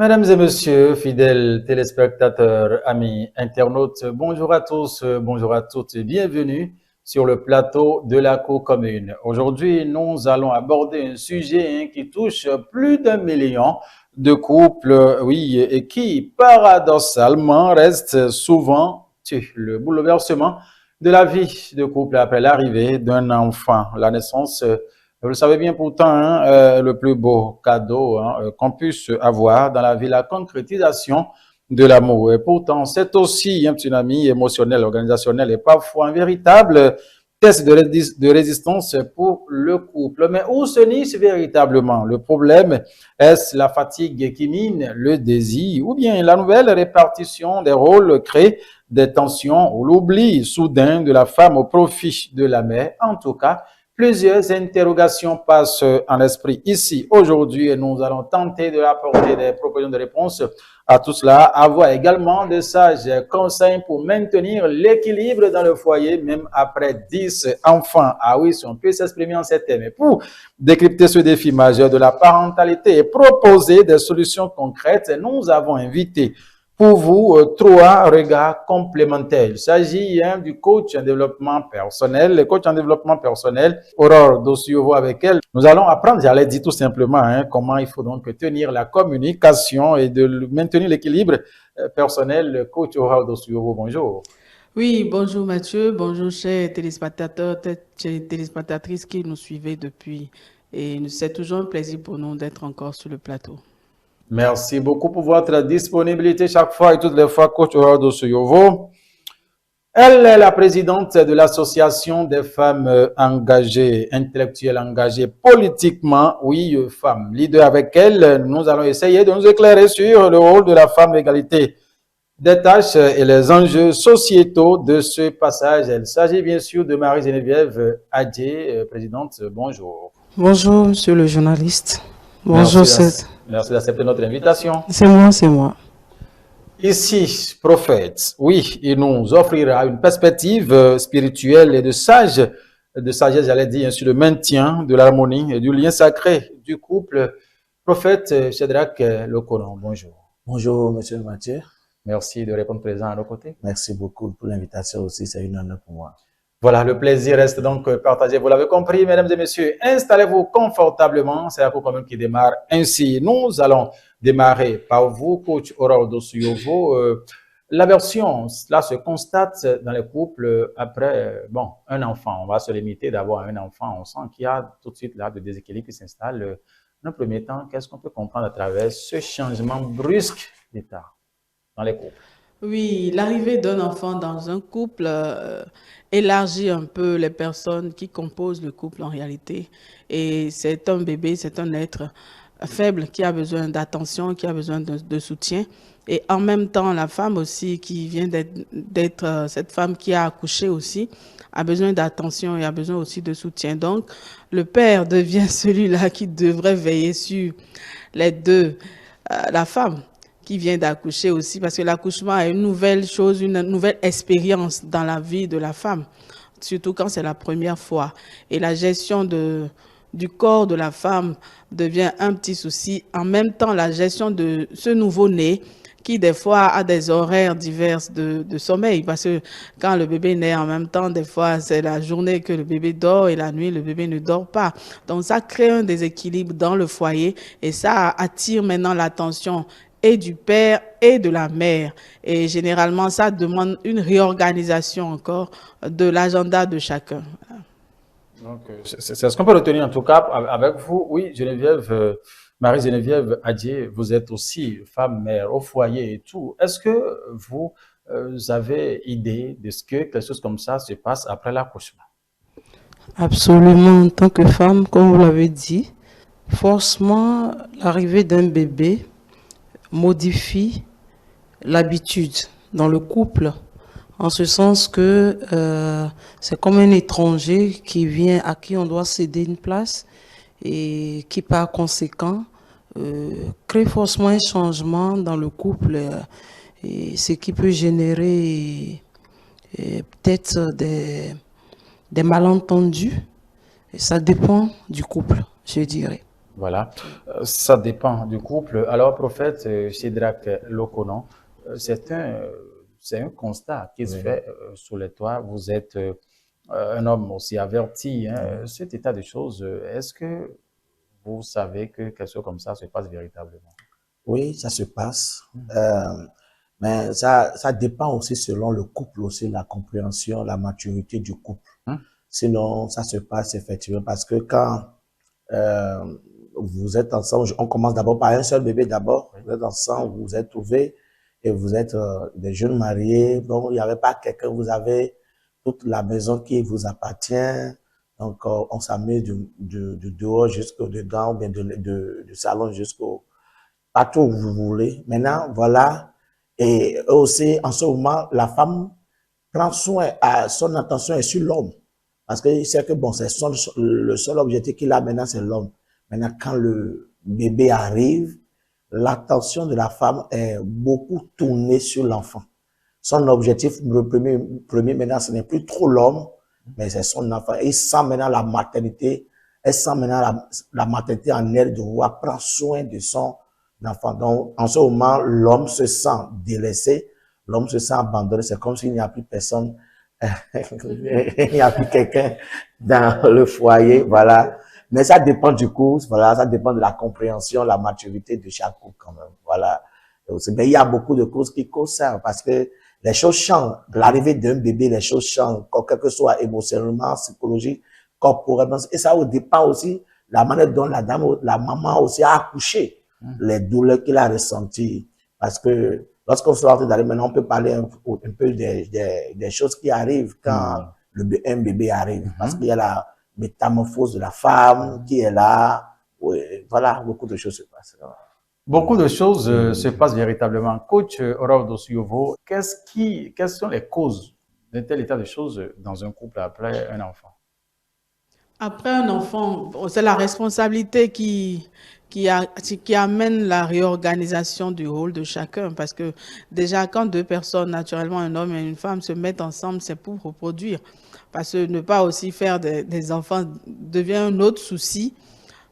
Mesdames et messieurs, fidèles téléspectateurs, amis internautes, bonjour à tous, bonjour à toutes et bienvenue sur le plateau de la Cour commune. Aujourd'hui, nous allons aborder un sujet qui touche plus d'un million de couples, oui, et qui, paradoxalement, reste souvent le bouleversement de la vie de couple après l'arrivée d'un enfant, la naissance. Vous le savez bien pourtant, hein, le plus beau cadeau qu'on puisse avoir dans la vie, la concrétisation de l'amour. Et pourtant, c'est aussi un tsunami émotionnel, organisationnel et parfois un véritable test de résistance pour le couple. Mais où se niche véritablement le problème? Est-ce la fatigue qui mine le désir ou bien la nouvelle répartition des rôles crée des tensions ou l'oubli soudain de la femme au profit de la mère? En tout cas, plusieurs interrogations passent en esprit ici aujourd'hui et nous allons tenter de apporter des propositions de réponse à tout cela, avoir également de sages conseils pour maintenir l'équilibre dans le foyer même après 10 enfants. Ah oui, si on peut s'exprimer en ces termes. Pour décrypter ce défi majeur de la parentalité et proposer des solutions concrètes, nous avons invité pour vous trois regards complémentaires. Il s'agit du coach en développement personnel. Le coach en développement personnel, Aurore Dosiovo, avec elle, nous allons apprendre, j'allais dire tout simplement, comment il faut donc tenir la communication et de maintenir l'équilibre personnel. Le coach Aurore Dosiovo, bonjour. Oui, bonjour Mathieu, bonjour chers téléspectateurs, chers téléspectatrices qui nous suivez depuis. Et c'est toujours un plaisir pour nous d'être encore sur le plateau. Merci beaucoup pour votre disponibilité chaque fois et toutes les fois, coach Aurore Dosiovo. Elle est la présidente de l'association des femmes engagées, intellectuelles engagées politiquement. Oui, femmes leader. Avec elle, nous allons essayer de nous éclairer sur le rôle de la femme, l'égalité des tâches et les enjeux sociétaux de ce passage. Il s'agit bien sûr de Marie-Geneviève Adjé, présidente. Bonjour. Bonjour, monsieur le journaliste. Bonjour, merci d'accepter notre invitation. C'est moi, c'est moi. Ici, prophète, oui, il nous offrira une perspective spirituelle et de sagesse, j'allais dire, sur le maintien de l'harmonie et du lien sacré du couple. Prophète Shadrach Lokonon, bonjour. Bonjour, monsieur Mathieu. Merci de répondre présent à nos côtés. Merci beaucoup pour l'invitation aussi, c'est une honneur pour moi. Voilà, le plaisir reste donc partagé. Vous l'avez compris, mesdames et messieurs, installez-vous confortablement. C'est la Cour commune qui démarre ainsi. Nous allons démarrer par vous, coach Aurore Dosiovo. La version, là, se constate dans les couples après, un enfant. On va se limiter d'avoir un enfant. On sent qu'il y a tout de suite là de déséquilibre qui s'installe. Dans le premier temps, qu'est-ce qu'on peut comprendre à travers ce changement brusque d'état dans les couples? Oui, l'arrivée d'un enfant dans un couple élargit un peu les personnes qui composent le couple en réalité. Et c'est un bébé, c'est un être faible qui a besoin d'attention, qui a besoin de soutien. Et en même temps, la femme aussi qui vient d'être cette femme qui a accouché aussi, a besoin d'attention et a besoin aussi de soutien. Donc, le père devient celui-là qui devrait veiller sur les deux, la femme qui vient d'accoucher aussi, parce que l'accouchement est une nouvelle chose, une nouvelle expérience dans la vie de la femme, surtout quand c'est la première fois. Et la gestion du corps de la femme devient un petit souci. En même temps, la gestion de ce nouveau-né, qui des fois a des horaires divers de sommeil, parce que quand le bébé naît en même temps, des fois c'est la journée que le bébé dort et la nuit le bébé ne dort pas. Donc ça crée un déséquilibre dans le foyer et ça attire maintenant l'attention et du père et de la mère. Et généralement, ça demande une réorganisation encore de l'agenda de chacun. Donc, c'est ce qu'on peut retenir en tout cas avec vous. Oui, Geneviève, Marie-Geneviève Adjé, vous êtes aussi femme, mère au foyer et tout. Est-ce que vous avez idée de ce que quelque chose comme ça se passe après l'accouchement? Absolument, en tant que femme, comme vous l'avez dit, forcément, l'arrivée d'un bébé modifie l'habitude dans le couple, en ce sens que c'est comme un étranger qui vient, à qui on doit céder une place et qui par conséquent crée forcément un changement dans le couple, et ce qui peut générer peut-être des malentendus, et ça dépend du couple, je dirais. Voilà. Ça dépend du couple. Alors, prophète Shadrach Lokonon, c'est un constat qui se Oui. fait sous les toits. Vous êtes un homme aussi averti. Hein. Cet état de choses, est-ce que vous savez que quelque chose comme ça se passe véritablement? Oui, ça se passe. Mais ça dépend aussi selon le couple aussi, la compréhension, la maturité du couple. Hein? Sinon, ça se passe effectivement parce que quand euh, vous êtes ensemble, on commence d'abord par un seul bébé d'abord. Oui. Vous êtes ensemble, vous vous êtes trouvés et vous êtes des jeunes mariés. Donc, il n'y avait pas quelqu'un, vous avez toute la maison qui vous appartient. Donc, on s'amuse du dehors jusqu'au dedans, ou bien du salon jusqu'au partout où vous voulez. Maintenant, voilà. Et aussi, en ce moment, la femme prend soin, son attention est sur l'homme. Parce qu'il sait que bon, c'est le seul objectif qu'il a maintenant, c'est l'homme. Maintenant, quand le bébé arrive, l'attention de la femme est beaucoup tournée sur l'enfant. Son objectif, le premier maintenant, ce n'est plus trop l'homme, mais c'est son enfant. Et il sent maintenant la maternité, elle sent maintenant la maternité en elle de vouloir prendre soin de son enfant. Donc, en ce moment, l'homme se sent délaissé, l'homme se sent abandonné. C'est comme s'il n'y a plus personne, il n'y a plus quelqu'un dans le foyer, voilà. Mais ça dépend du coup, voilà, ça dépend de la compréhension, la maturité de chaque couple quand même, voilà. Mais il y a beaucoup de causes qui causent ça, parce que les choses changent. L'arrivée d'un bébé, les choses changent, quel que soit émotionnellement, psychologique, corporellement. Et ça dépend aussi la manière dont la maman aussi a accouché, les douleurs qu'il a ressenties. Parce que lorsqu'on se lance d'aller maintenant, on peut parler un peu des choses qui arrivent quand un bébé arrive. Parce qu'il y a la métamorphose de la femme qui est là. Oui, voilà, beaucoup de choses se passent. Beaucoup de choses se passent véritablement. Coach Orlando Siovo, quelles sont les causes d'un tel état de choses dans un couple après un enfant? Après un enfant, c'est la responsabilité qui amène la réorganisation du rôle de chacun. Parce que déjà, quand deux personnes, naturellement un homme et une femme, se mettent ensemble, c'est pour reproduire. Parce que ne pas aussi faire des enfants devient un autre souci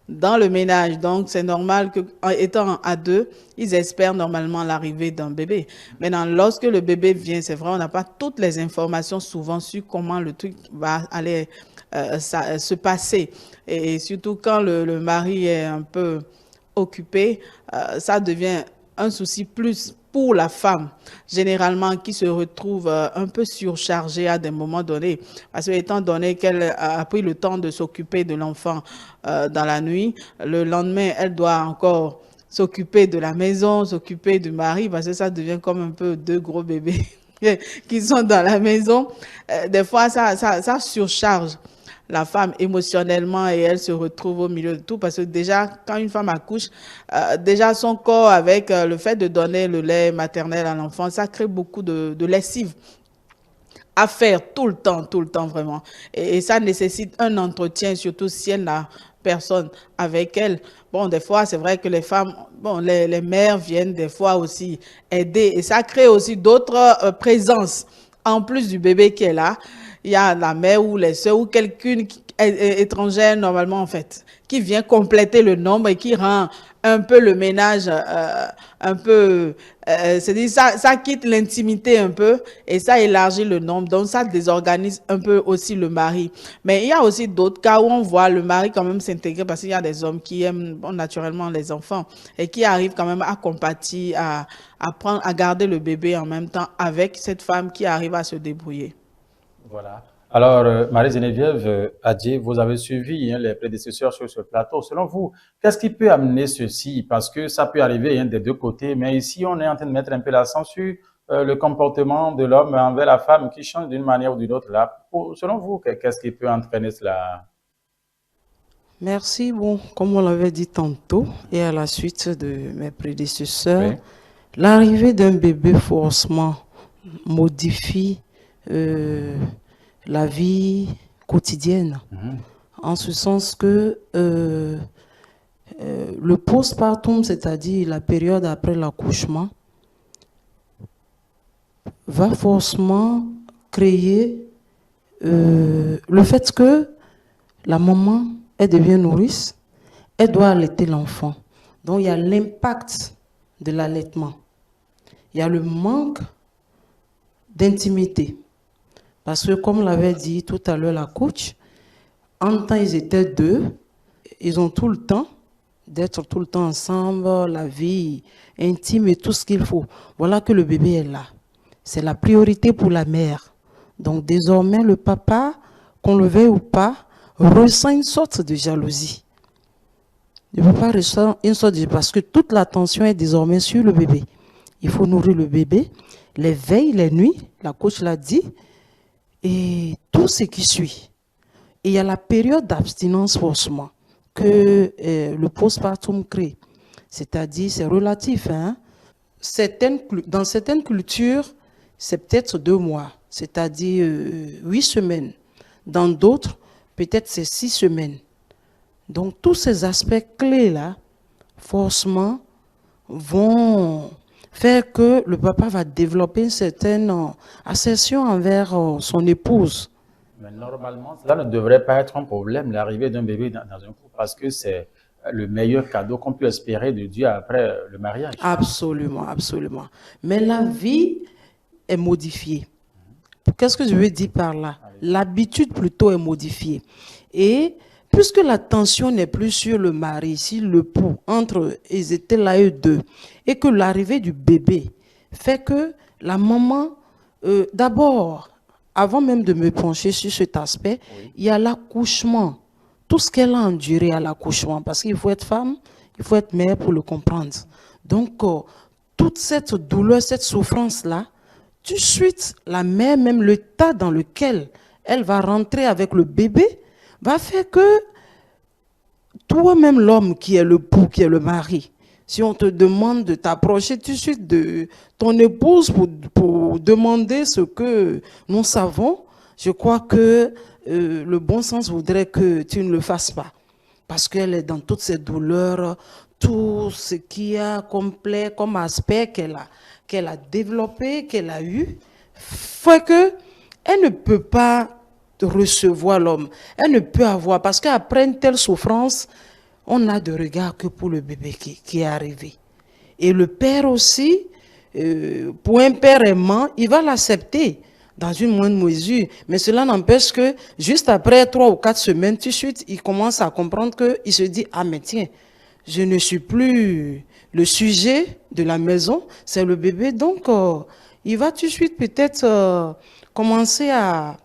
dans le ménage. Donc, c'est normal que, étant à deux, ils espèrent normalement l'arrivée d'un bébé. Maintenant, lorsque le bébé vient, c'est vrai, on n'a pas toutes les informations souvent sur comment le truc va aller se passer. Et surtout quand le mari est un peu occupé, ça devient un souci plus pour la femme, généralement, qui se retrouve un peu surchargée à des moments donnés. Parce que étant donné qu'elle a pris le temps de s'occuper de l'enfant dans la nuit, le lendemain, elle doit encore s'occuper de la maison, s'occuper du mari, parce que ça devient comme un peu deux gros bébés qui sont dans la maison. Des fois, ça surcharge la femme émotionnellement et elle se retrouve au milieu de tout parce que déjà quand une femme accouche, déjà son corps avec le fait de donner le lait maternel à l'enfant, ça crée beaucoup de lessive à faire tout le temps vraiment. Et ça nécessite un entretien, surtout si elle n'a personne avec elle. Bon, des fois, c'est vrai que les femmes, bon, les mères viennent des fois aussi aider et ça crée aussi d'autres présences en plus du bébé qui est là. Il y a la mère ou les soeurs ou quelqu'un étrangère normalement en fait, qui vient compléter le nombre et qui rend un peu le ménage un peu, c'est-à-dire ça quitte l'intimité un peu et ça élargit le nombre, donc ça désorganise un peu aussi le mari. Mais il y a aussi d'autres cas où on voit le mari quand même s'intégrer parce qu'il y a des hommes qui aiment bon, naturellement les enfants et qui arrivent quand même à compatir, à garder le bébé en même temps avec cette femme qui arrive à se débrouiller. Voilà. Alors, Marie-Geneviève Adjé, vous avez suivi les prédécesseurs sur ce plateau. Selon vous, qu'est-ce qui peut amener ceci? Parce que ça peut arriver des deux côtés, mais ici, on est en train de mettre un peu l'accent sur le comportement de l'homme envers la femme qui change d'une manière ou d'une autre. Là, selon vous, qu'est-ce qui peut entraîner cela? Merci. Bon, comme on l'avait dit tantôt, et à la suite de mes prédécesseurs, Oui. l'arrivée d'un bébé forcément modifie la vie quotidienne, en ce sens que le postpartum, c'est-à-dire la période après l'accouchement, va forcément créer le fait que la maman, elle devient nourrice, elle doit allaiter l'enfant. Donc, il y a l'impact de l'allaitement. Il y a le manque d'intimité. Parce que, comme l'avait dit tout à l'heure la coach, en temps, ils étaient deux. Ils ont tout le temps d'être tout le temps ensemble, la vie intime et tout ce qu'il faut. Voilà que le bébé est là. C'est la priorité pour la mère. Donc, désormais, le papa, qu'on le veuille ou pas, ressent une sorte de jalousie. Le papa ressent une sorte de... Parce que toute l'attention est désormais sur le bébé. Il faut nourrir le bébé, les veilles, les nuits, la coach l'a dit, et tout ce qui suit. Et il y a la période d'abstinence forcément que le postpartum crée. C'est-à-dire, c'est relatif. Hein? Dans certaines cultures, c'est peut-être 2 mois, c'est-à-dire 8 semaines. Dans d'autres, peut-être c'est 6 semaines. Donc, tous ces aspects clés-là, forcément, vont faire que le papa va développer une certaine assertion envers son épouse. Mais normalement, cela ne devrait pas être un problème, l'arrivée d'un bébé dans un couple, parce que c'est le meilleur cadeau qu'on peut espérer de Dieu après le mariage. Absolument, absolument. Mais la vie est modifiée. Qu'est-ce que je veux dire par là? L'habitude plutôt est modifiée. Et puisque l'attention n'est plus sur le mari, sur le l'époux, entre ils étaient là eux deux, et que l'arrivée du bébé fait que la maman, d'abord, avant même de me pencher sur cet aspect, il y a l'accouchement. Tout ce qu'elle a enduré à l'accouchement, parce qu'il faut être femme, il faut être mère pour le comprendre. Donc, toute cette douleur, cette souffrance-là, tout de suite, la mère, même le tas dans lequel elle va rentrer avec le bébé, va faire que toi-même, l'homme qui est le pou, qui est le mari, si on te demande de t'approcher tout de suite de ton épouse pour demander ce que nous savons, je crois que le bon sens voudrait que tu ne le fasses pas. Parce qu'elle est dans toutes ces douleurs, tout ce qu'il y a complet comme aspect qu'elle a développé, qu'elle a eu, fait qu'elle ne peut pas recevoir l'homme. Elle ne peut avoir, parce qu'après une telle souffrance, on n'a de regard que pour le bébé qui est arrivé. Et le père aussi, pour un père aimant, il va l'accepter dans une moindre mesure. Mais cela n'empêche que juste après 3 ou 4 semaines, tout de suite, il commence à comprendre qu'il se dit, ah mais tiens, je ne suis plus le sujet de la maison, c'est le bébé. Donc, il va tout de suite peut-être commencer à,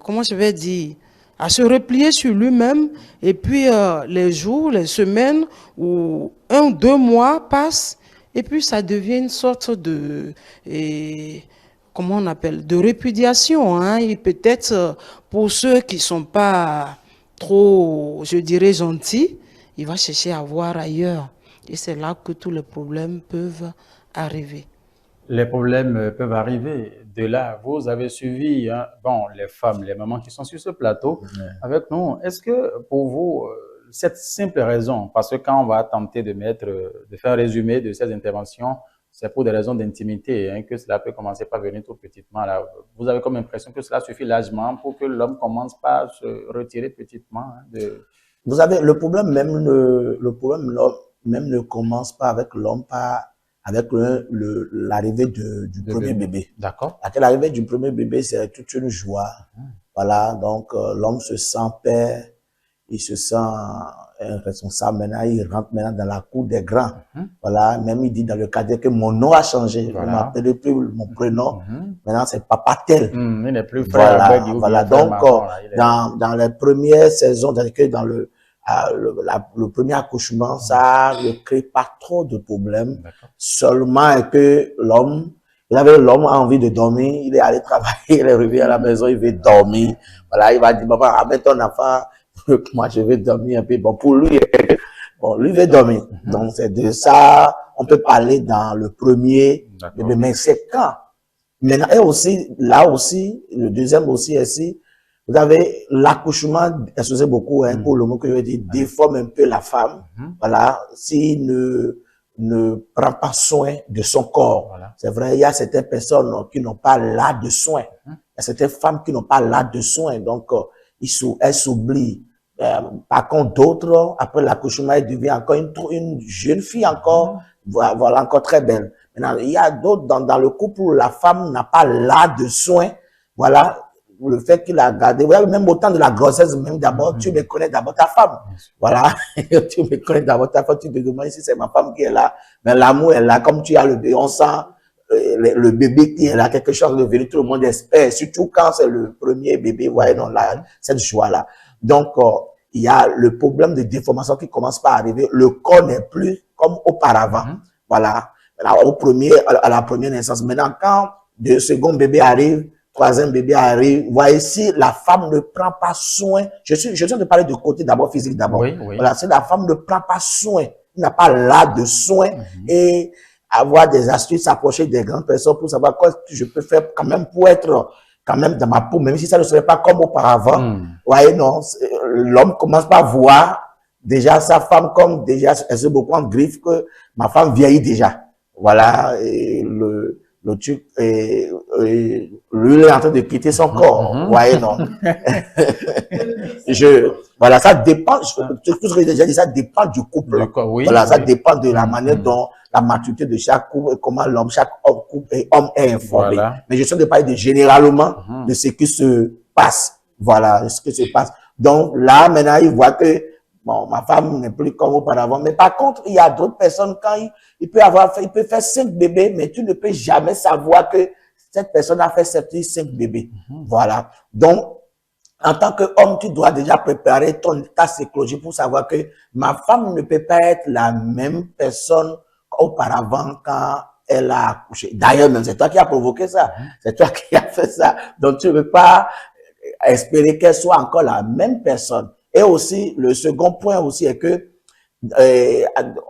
comment je vais dire, à se replier sur lui-même, et puis les jours, les semaines, ou 1 ou 2 mois passent, et puis ça devient une sorte de, comment on appelle, de répudiation. Hein? Et peut-être pour ceux qui ne sont pas trop, je dirais, gentils, il va chercher à voir ailleurs. Et c'est là que tous les problèmes peuvent arriver. Les problèmes peuvent arriver. De là, vous avez suivi, hein, bon, les femmes, les mamans qui sont sur ce plateau avec nous. Est-ce que pour vous, cette simple raison, parce que quand on va tenter de faire un résumé de ces interventions, c'est pour des raisons d'intimité, hein, que cela peut commencer par venir tout petitement. Là. Vous avez comme impression que cela suffit largement pour que l'homme commence par se retirer petitement de... Vous savez, le problème même ne commence pas avec l'homme, pas avec l'arrivée du premier bébé. D'accord. L'arrivée du premier bébé, c'est toute une joie. Voilà, donc l'homme se sent père, il se sent responsable. Maintenant, il rentre maintenant dans la cour des grands. Voilà, même il dit dans le cadre que mon nom a changé. Voilà. On ne m'appelle plus mon prénom. Maintenant, c'est papa tel. Il n'est plus frère. Voilà, donc dans les premières saisons, dans le premier accouchement, ça ne crée pas trop de problèmes. Seulement que l'homme a envie de dormir, il est allé travailler, il est revenu à la maison, il veut dormir. Voilà, il va dire, papa, amène ton enfant, moi je vais dormir un peu. Bon, pour lui, lui veut dormir. Donc c'est de ça, on peut parler dans le premier, mais c'est quand. Maintenant, et aussi, là aussi, le deuxième aussi, ici, vous avez l'accouchement, excusez beaucoup, hein, pour le mot que je veux dire, déforme un peu la femme. Voilà, s'il ne prend pas soin de son corps. Voilà. C'est vrai, il y a certaines personnes qui n'ont pas l'art de soin. Il y a certaines femmes qui n'ont pas l'art de soin. Donc, elles s'oublient. Par contre, d'autres, après l'accouchement, elle devient encore une jeune fille encore, voilà, encore très belle. Maintenant, il y a d'autres dans le couple où la femme n'a pas là de soins. Voilà, le fait qu'il a gardé, voilà, même au temps de la grossesse, même d'abord, tu me connais d'abord ta femme. Voilà, tu me connais d'abord ta femme, tu te demandes si c'est ma femme qui est là. Mais l'amour est là, comme tu as le bébé, on sent le bébé qui est là, quelque chose de venu, tout le monde espère, surtout quand c'est le premier bébé, voyez, non, là, cette joie-là. Donc, il y a le problème de déformation qui commence par arriver. Le corps n'est plus comme auparavant. Voilà. Alors, à la première naissance. Maintenant, quand le second bébé arrive, troisième bébé arrive, voyez, si la femme ne prend pas soin, je suis en train de parler du côté d'abord physique d'abord. Oui, oui. Voilà, si la femme ne prend pas soin, n'a pas là de soin et avoir des astuces, s'approcher des grandes personnes pour savoir quoi je peux faire quand même pour être quand même dans ma peau, même si ça ne serait pas comme auparavant. Voyez, non, l'homme commence par voir déjà sa femme comme déjà, elle se beaucoup en griffe que ma femme vieillit déjà. Voilà, et le truc, lui, il est en train de quitter son corps. Voyez, non. Voilà, ça dépend, tout ce que j'ai déjà dit, ça dépend du couple. Oui, voilà, ça dépend de la manière dont la maturité de chaque couple, comment chaque homme est informé. Voilà. Mais je suis en train de parler généralement de ce qui se passe. Voilà, ce qui se passe. Donc là, maintenant, il voit que bon, ma femme n'est plus comme auparavant. Mais par contre, il y a d'autres personnes, quand il peut faire 5 bébés, mais tu ne peux jamais savoir que cette personne a fait 5 bébés. Voilà. Donc, en tant qu'homme, tu dois déjà préparer ta psychologie pour savoir que ma femme ne peut pas être la même personne qu'auparavant quand elle a accouché. D'ailleurs, même c'est toi qui as provoqué ça. C'est toi qui as fait ça. Donc, tu ne peux pas espérer qu'elle soit encore la même personne. Et aussi, le second point aussi est que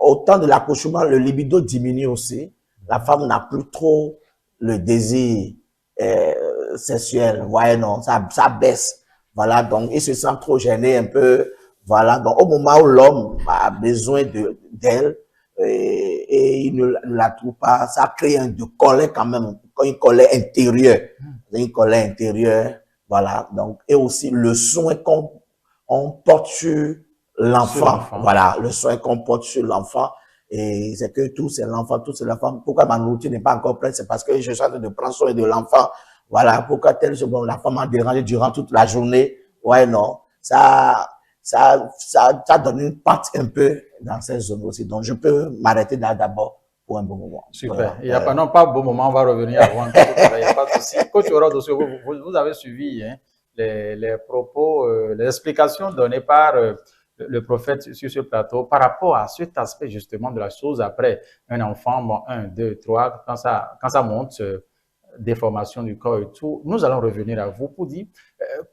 au temps de l'accouchement, le libido diminue aussi. La femme n'a plus trop le désir sexuel. Voyez, non, ça baisse. Voilà, donc il se sent trop gêné un peu. Voilà, donc au moment où l'homme a besoin d'elle et il ne la trouve pas, ça crée de colère quand même, une colère intérieure. Une colère intérieure. Voilà, donc, et aussi le soin qu'on porte sur l'enfant. Voilà, le soin qu'on porte sur l'enfant. Et c'est que tout c'est l'enfant, tout c'est la femme. Pourquoi ma nourriture n'est pas encore prête? C'est parce que je suis en train de prendre soin de l'enfant. Voilà, pourquoi bon, la femme m'a dérangé durant toute la journée. Ouais, non. Ça donne une pente un peu dans ces zones aussi. Donc, je peux m'arrêter là d'abord pour un bon moment. Super. Voilà. Il n'y a pas, non, pas un bon moment, on va revenir avant. Il n'y a pas de souci. Coach Orodo, vous avez suivi hein, les propos, les explications données par le prophète sur ce plateau par rapport à cet aspect justement de la chose après un enfant, bon, 1, 2, 3, quand ça monte, déformation du corps et tout. Nous allons revenir à vous pour dire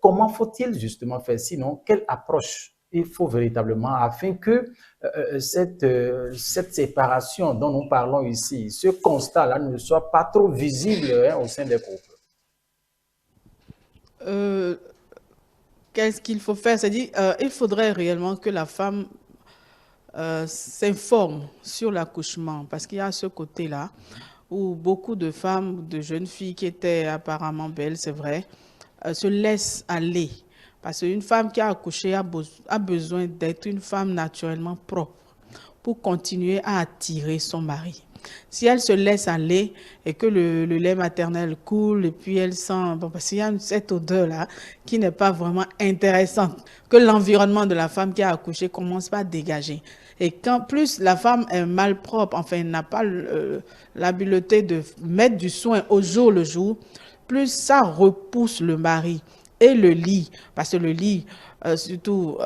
comment faut-il justement faire, sinon quelle approche il faut véritablement afin que cette séparation dont nous parlons ici, ce constat-là ne soit pas trop visible hein, au sein des couples. Qu'est-ce qu'il faut faire? C'est-à-dire, il faudrait réellement que la femme s'informe sur l'accouchement, parce qu'il y a ce côté-là où beaucoup de femmes, de jeunes filles qui étaient apparemment belles, c'est vrai, se laissent aller. Parce qu'une femme qui a accouché a besoin d'être une femme naturellement propre pour continuer à attirer son mari. Si elle se laisse aller et que le lait maternel coule et puis elle sent, bon, parce qu'il y a cette odeur-là qui n'est pas vraiment intéressante, que l'environnement de la femme qui a accouché commence pas à dégager. Et quand plus la femme est malpropre, enfin n'a pas l'habileté de mettre du soin au jour le jour, plus ça repousse le mari. Et le lit, parce que le lit, surtout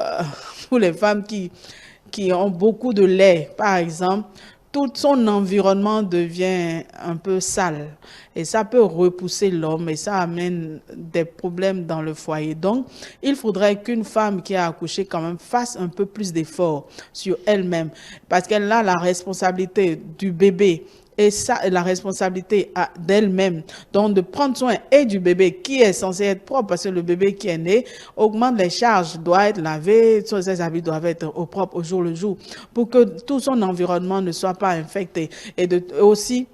pour les femmes qui ont beaucoup de lait, par exemple, tout son environnement devient un peu sale et ça peut repousser l'homme et ça amène des problèmes dans le foyer. Donc, il faudrait qu'une femme qui a accouché quand même fasse un peu plus d'efforts sur elle-même parce qu'elle a la responsabilité du bébé et ça, la responsabilité d'elle-même. Donc, de prendre soin et du bébé qui est censé être propre parce que le bébé qui est né augmente les charges, doit être lavé, ses habits doivent être au propre au jour le jour pour que tout son environnement ne soit pas infecté. Et aussi,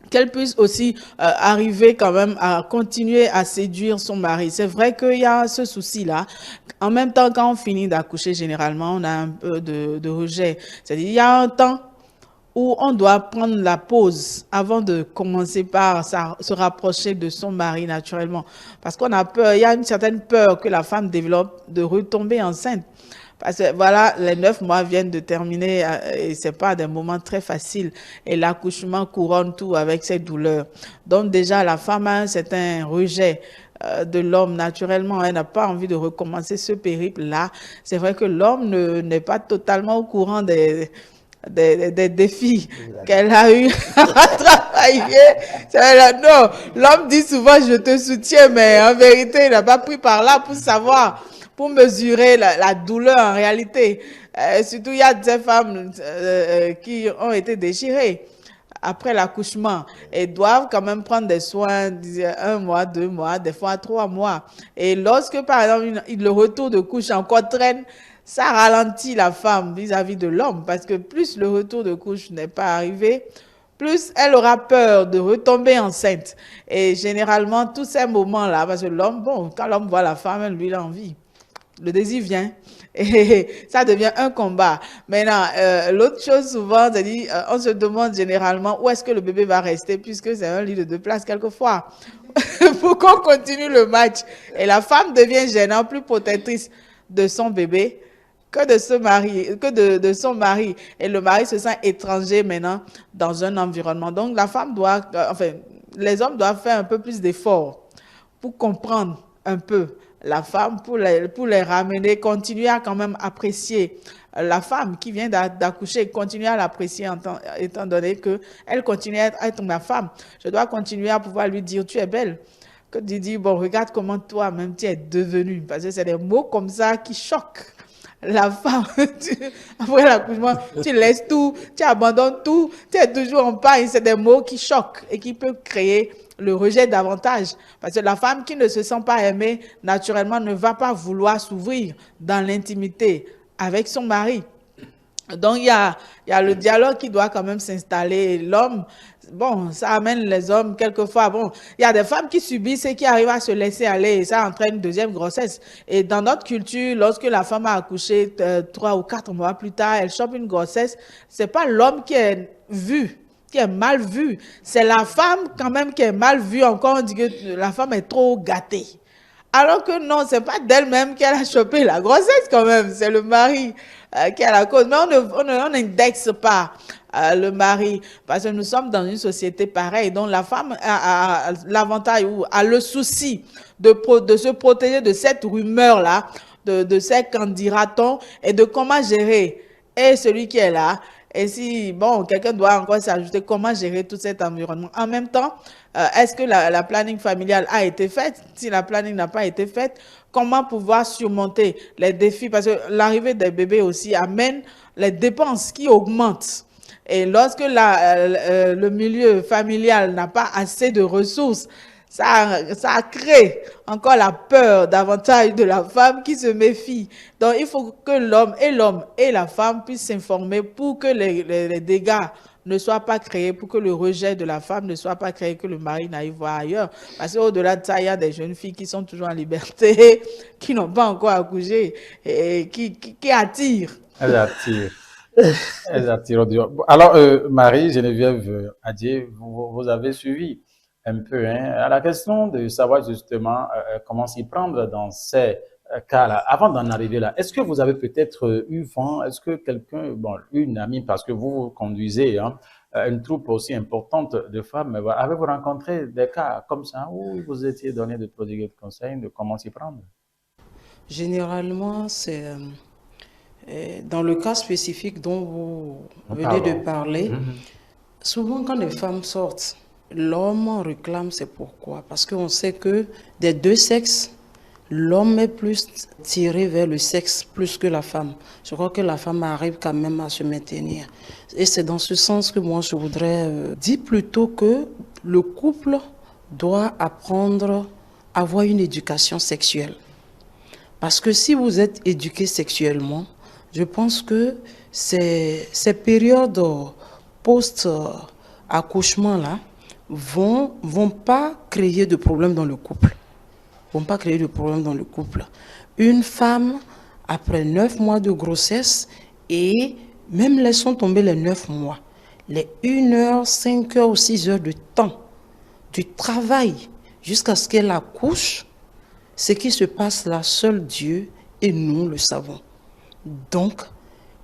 qu'elle puisse aussi arriver quand même à continuer à séduire son mari. C'est vrai qu'il y a ce souci-là. En même temps, quand on finit d'accoucher, généralement, on a un peu de rejet. C'est-à-dire, il y a un temps où on doit prendre la pause avant de commencer par se rapprocher de son mari naturellement. Parce qu'on a peur, il y a une certaine peur que la femme développe de retomber enceinte. Parce que voilà, les 9 mois viennent de terminer et c'est pas des moments très faciles. Et l'accouchement couronne tout avec ses douleurs. Donc déjà, la femme a un certain rejet de l'homme. Naturellement, elle n'a pas envie de recommencer ce périple-là. C'est vrai que l'homme n'est pas totalement au courant des défis qu'elle a eu à travailler. Non, l'homme dit souvent, je te soutiens, mais en vérité, il n'a pas pris par là pour savoir, pour mesurer la douleur en réalité. Surtout, il y a des femmes qui ont été déchirées après l'accouchement et doivent quand même prendre des soins 1 mois, 2 mois, des fois 3 mois. Et lorsque, par exemple, le retour de couche encore traîne, ça ralentit la femme vis-à-vis de l'homme parce que plus le retour de couche n'est pas arrivé, plus elle aura peur de retomber enceinte. Et généralement, tous ces moments-là, parce que l'homme, bon, quand l'homme voit la femme, lui, il a envie. Le désir vient et ça devient un combat. Maintenant, l'autre chose souvent, c'est-à-dire, on se demande généralement où est-ce que le bébé va rester puisque c'est un lit de 2 places quelquefois. Pour qu'on continue le match. Et la femme devient gênante, plus protectrice de son bébé que de son mari. Et le mari se sent étranger maintenant dans un environnement. Donc, la femme doit, enfin, les hommes doivent faire un peu plus d'efforts pour comprendre un peu la femme, pour les ramener, continuer à quand même apprécier la femme qui vient d'accoucher, continuer à l'apprécier étant donné qu'elle continue à être ma femme. Je dois continuer à pouvoir lui dire, tu es belle. Que tu dis, bon, regarde comment toi-même tu es devenue. Parce que c'est des mots comme ça qui choquent la femme. Après l'accouchement, tu laisses tout, tu abandonnes tout, tu es toujours en paille. C'est des mots qui choquent et qui peuvent créer le rejet davantage. Parce que la femme qui ne se sent pas aimée, naturellement, ne va pas vouloir s'ouvrir dans l'intimité avec son mari. Donc, il y a le dialogue qui doit quand même s'installer. L'homme, bon, ça amène les hommes quelquefois. Bon, il y a des femmes qui subissent et qui arrivent à se laisser aller et ça entraîne une deuxième grossesse. Et dans notre culture, lorsque la femme a accouché 3 ou 4 mois plus tard, elle chope une grossesse, c'est pas l'homme qui est vu, qui est mal vu. C'est la femme quand même qui est mal vue. Encore, on dit que la femme est trop gâtée. Alors que non, c'est pas d'elle-même qu'elle a chopé la grossesse quand même, c'est le mari qui a la cause. Mais on n'indexe pas le mari parce que nous sommes dans une société pareille. Donc la femme a l'avantage ou a le souci de se protéger de cette rumeur-là, de ces qu'en dira-t-on et de comment gérer et celui qui est là. Et si, bon, quelqu'un doit encore s'ajouter comment gérer tout cet environnement. En même temps, est-ce que la planning familiale a été faite? Si la planning n'a pas été faite, comment pouvoir surmonter les défis? Parce que l'arrivée des bébés aussi amène les dépenses qui augmentent. Et lorsque le milieu familial n'a pas assez de ressources, ça crée encore la peur davantage de la femme qui se méfie. Donc, il faut que l'homme et la femme puissent s'informer pour que les dégâts ne soient pas créés, pour que le rejet de la femme ne soit pas créé, que le mari n'aille voir ailleurs. Parce qu'au-delà de ça, il y a des jeunes filles qui sont toujours en liberté, qui n'ont pas encore accouché et qui attirent. Elles attirent. Elles attirent. Alors, Marie, Geneviève Adier, vous avez suivi un peu à la question de savoir justement comment s'y prendre dans ces cas-là. Avant d'en arriver là, est-ce que vous avez peut-être eu vent, est-ce que quelqu'un, bon, une amie, parce que vous conduisez une troupe aussi importante de femmes, avez-vous rencontré des cas comme ça où vous étiez donné de prodiguer de conseils de comment s'y prendre? Généralement, c'est dans le cas spécifique dont vous venez de parler, souvent quand les femmes sortent, l'homme réclame, c'est pourquoi? Parce qu'on sait que des deux sexes, l'homme est plus tiré vers le sexe plus que la femme. Je crois que la femme arrive quand même à se maintenir. Et c'est dans ce sens que moi je voudrais dire plutôt que le couple doit apprendre à avoir une éducation sexuelle. Parce que si vous êtes éduqué sexuellement, je pense que ces périodes post-accouchement là, vont pas créer de problème dans le couple. Vont pas créer de problème dans le couple. Une femme, après 9 mois de grossesse, et même laissons tomber les 9 mois, les 1 heure, 5 heures ou 6 heures de temps du travail jusqu'à ce qu'elle accouche, ce qui se passe là, seul Dieu et nous le savons. Donc,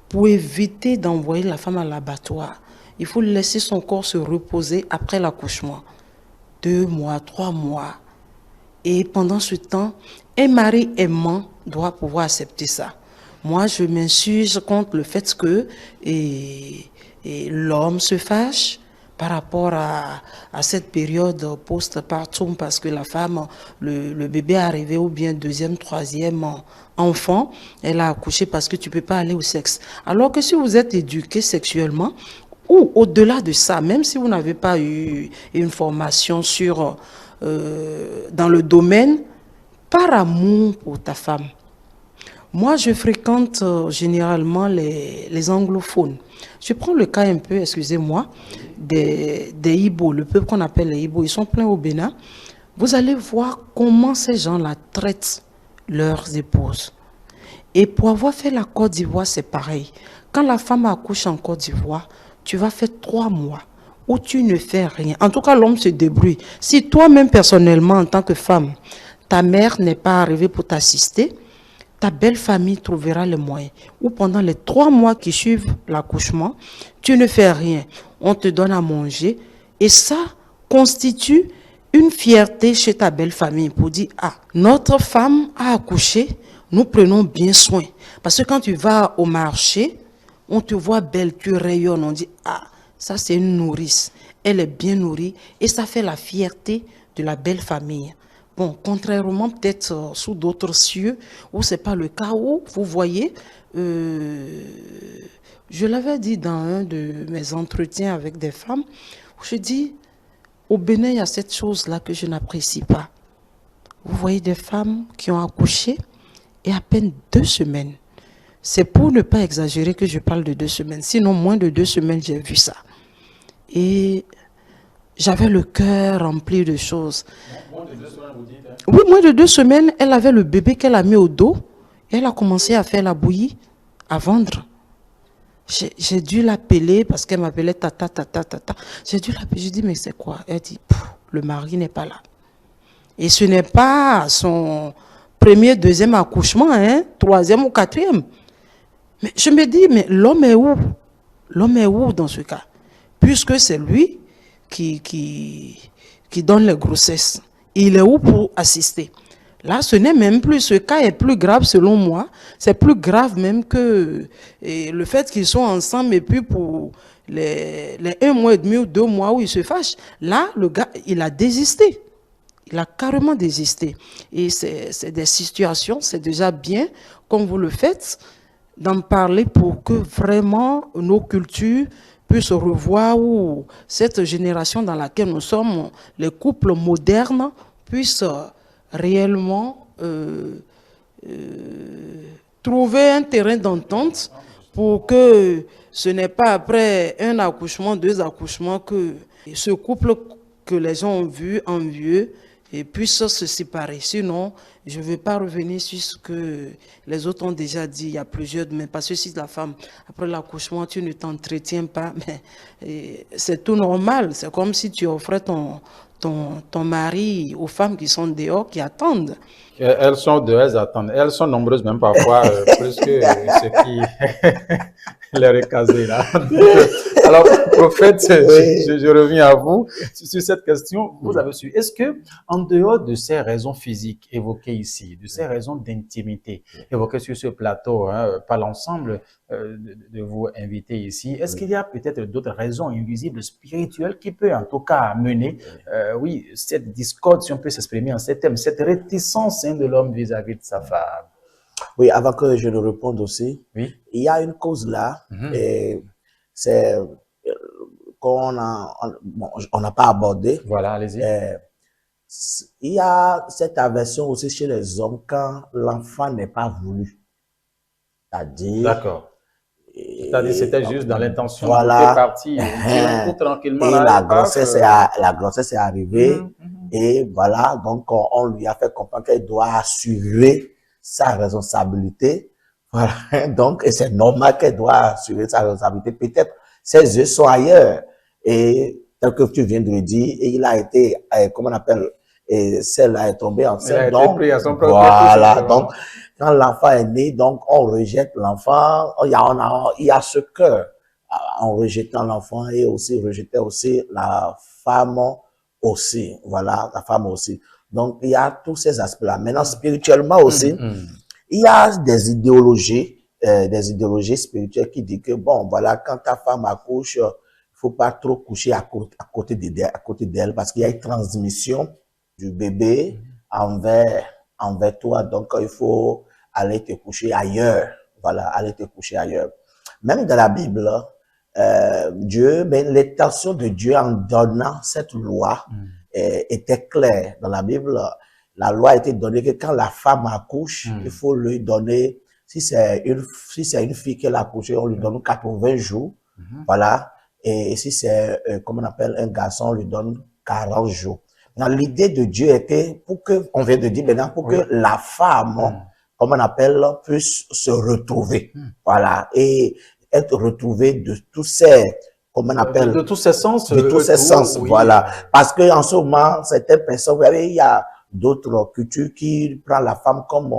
pour éviter d'envoyer la femme à l'abattoir, il faut laisser son corps se reposer après l'accouchement. 2 mois, 3 mois. Et pendant ce temps, un mari aimant doit pouvoir accepter ça. Moi, je m'insurge contre le fait que l'homme se fâche par rapport à cette période post-partum parce que la femme, le bébé est arrivé ou bien deuxième, troisième enfant, elle a accouché parce que tu ne peux pas aller au sexe. Alors que si vous êtes éduqué sexuellement, ou au-delà de ça, même si vous n'avez pas eu une formation sur, dans le domaine, par amour pour ta femme. Moi, je fréquente généralement les anglophones. Je prends le cas un peu, excusez-moi, des Ibo, le peuple qu'on appelle les Ibo. Ils sont pleins au Bénin. Vous allez voir comment ces gens-là traitent leurs épouses. Et pour avoir fait la Côte d'Ivoire, c'est pareil. Quand la femme accouche en Côte d'Ivoire, tu vas faire 3 mois où tu ne fais rien. En tout cas, l'homme se débrouille. Si toi-même, personnellement, en tant que femme, ta mère n'est pas arrivée pour t'assister, ta belle famille trouvera les moyens. Ou pendant les 3 mois qui suivent l'accouchement, tu ne fais rien. On te donne à manger. Et ça constitue une fierté chez ta belle famille pour dire, ah, notre femme a accouché, nous prenons bien soin. Parce que quand tu vas au marché, on te voit belle, tu rayonnes, on dit, ah, ça c'est une nourrice. Elle est bien nourrie et ça fait la fierté de la belle famille. Bon, contrairement peut-être sous d'autres cieux où ce n'est pas le cas, où vous voyez, je l'avais dit dans un de mes entretiens avec des femmes, où je dis, au Bénin, il y a cette chose-là que je n'apprécie pas. Vous voyez des femmes qui ont accouché et à peine 2 semaines. C'est pour ne pas exagérer que je parle de 2 semaines. Sinon, moins de 2 semaines, j'ai vu ça. Et j'avais le cœur rempli de choses. Moins de 2 semaines, vous dites, hein? Oui, moins de 2 semaines, elle avait le bébé qu'elle a mis au dos. Et elle a commencé à faire la bouillie, à vendre. J'ai dû l'appeler parce qu'elle m'appelait tata, tata, tata. J'ai dû l'appeler, je dis, mais c'est quoi? Elle dit, le mari n'est pas là. Et ce n'est pas son premier, deuxième accouchement, hein, 3e ou 4e. Mais je me dis, mais l'homme est où? L'homme est où dans ce cas? Puisque c'est lui qui donne les grossesses. Il est où pour assister? Là, ce n'est même plus, ce cas est plus grave selon moi. C'est plus grave même que le fait qu'ils sont ensemble et puis pour les 1 mois et demi ou 2 mois où ils se fâchent. Là, le gars, il a désisté. Il a carrément désisté. Et c'est des situations, c'est déjà bien, comme vous le faites, d'en parler pour que vraiment nos cultures puissent revoir ou cette génération dans laquelle nous sommes, les couples modernes, puissent réellement trouver un terrain d'entente pour que ce n'est pas après 1 accouchement, 2 accouchements que ce couple que les gens ont vu envieux et puissent se séparer. Sinon, je ne vais pas revenir sur ce que les autres ont déjà dit. Il y a plusieurs, mais parce que si la femme, après l'accouchement, tu ne t'entretiens pas, mais c'est tout normal. C'est comme si tu offrais ton mari aux femmes qui sont dehors, qui attendent. Elles sont dehors, elles attendent. Elles sont nombreuses, même parfois, plus que ceux qui les recasés là. Alors, prophète, je reviens à vous sur cette question. Vous avez su, est-ce que, en dehors de ces raisons physiques évoquées ici, de ces raisons d'intimité évoquées sur ce plateau, hein, par l'ensemble de vous invités ici, est-ce qu'il y a peut-être d'autres raisons invisibles, spirituelles, qui peuvent en tout cas amener, oui, cette discorde, si on peut s'exprimer en ces termes, cette réticence de l'homme vis-à-vis de sa femme? Oui, avant que je ne réponde aussi, oui, il y a une cause là, et c'est qu'on bon, on n'a pas abordé. Voilà, allez-y. Il y a cette aversion aussi chez les hommes quand l'enfant n'est pas voulu. C'est-à-dire, d'accord, C'est-à-dire c'était juste dans l'intention voilà. de partir tout tranquillement. Et là, la grossesse est arrivée. Et voilà, donc on lui a fait comprendre qu'elle doit assurer sa responsabilité. Voilà, donc c'est normal qu'elle doit assurer sa responsabilité. Peut-être ses yeux sont ailleurs. Et tel que tu viens de le dire, et il a été, comment on appelle, et celle-là est tombée enceinte. Donc, voilà, donc quand l'enfant est né, donc on rejette l'enfant. Il y a ce cœur en rejetant l'enfant et aussi rejeter aussi la femme aussi. Voilà, la femme aussi. Donc il y a tous ces aspects-là. Maintenant, spirituellement aussi, il y a des idéologies spirituelles qui disent que bon, voilà, quand ta femme accouche, il faut pas trop coucher à côté d'elle parce qu'il y a une transmission du bébé envers toi. Donc, il faut aller te coucher ailleurs. Voilà, aller te coucher ailleurs. Même dans la Bible, mais l'intention de Dieu en donnant cette loi était claire. Dans la Bible, la loi a été donnée que quand la femme accouche, il faut lui donner, si c'est une fille qui a accouché, on lui donne 80 jours. Voilà. Et si c'est, comme on appelle un garçon, on lui donne 40 jours. L'idée de Dieu était pour que, on vient de dire maintenant, pour que la femme, comme on appelle, puisse se retrouver. Voilà. Et être retrouvée de tous ces, comment on appelle, de tous ces sens. De tous ces sens, voilà. Parce que en ce moment, certaines personnes, vous voyez, il y a d'autres cultures qui prennent la femme comme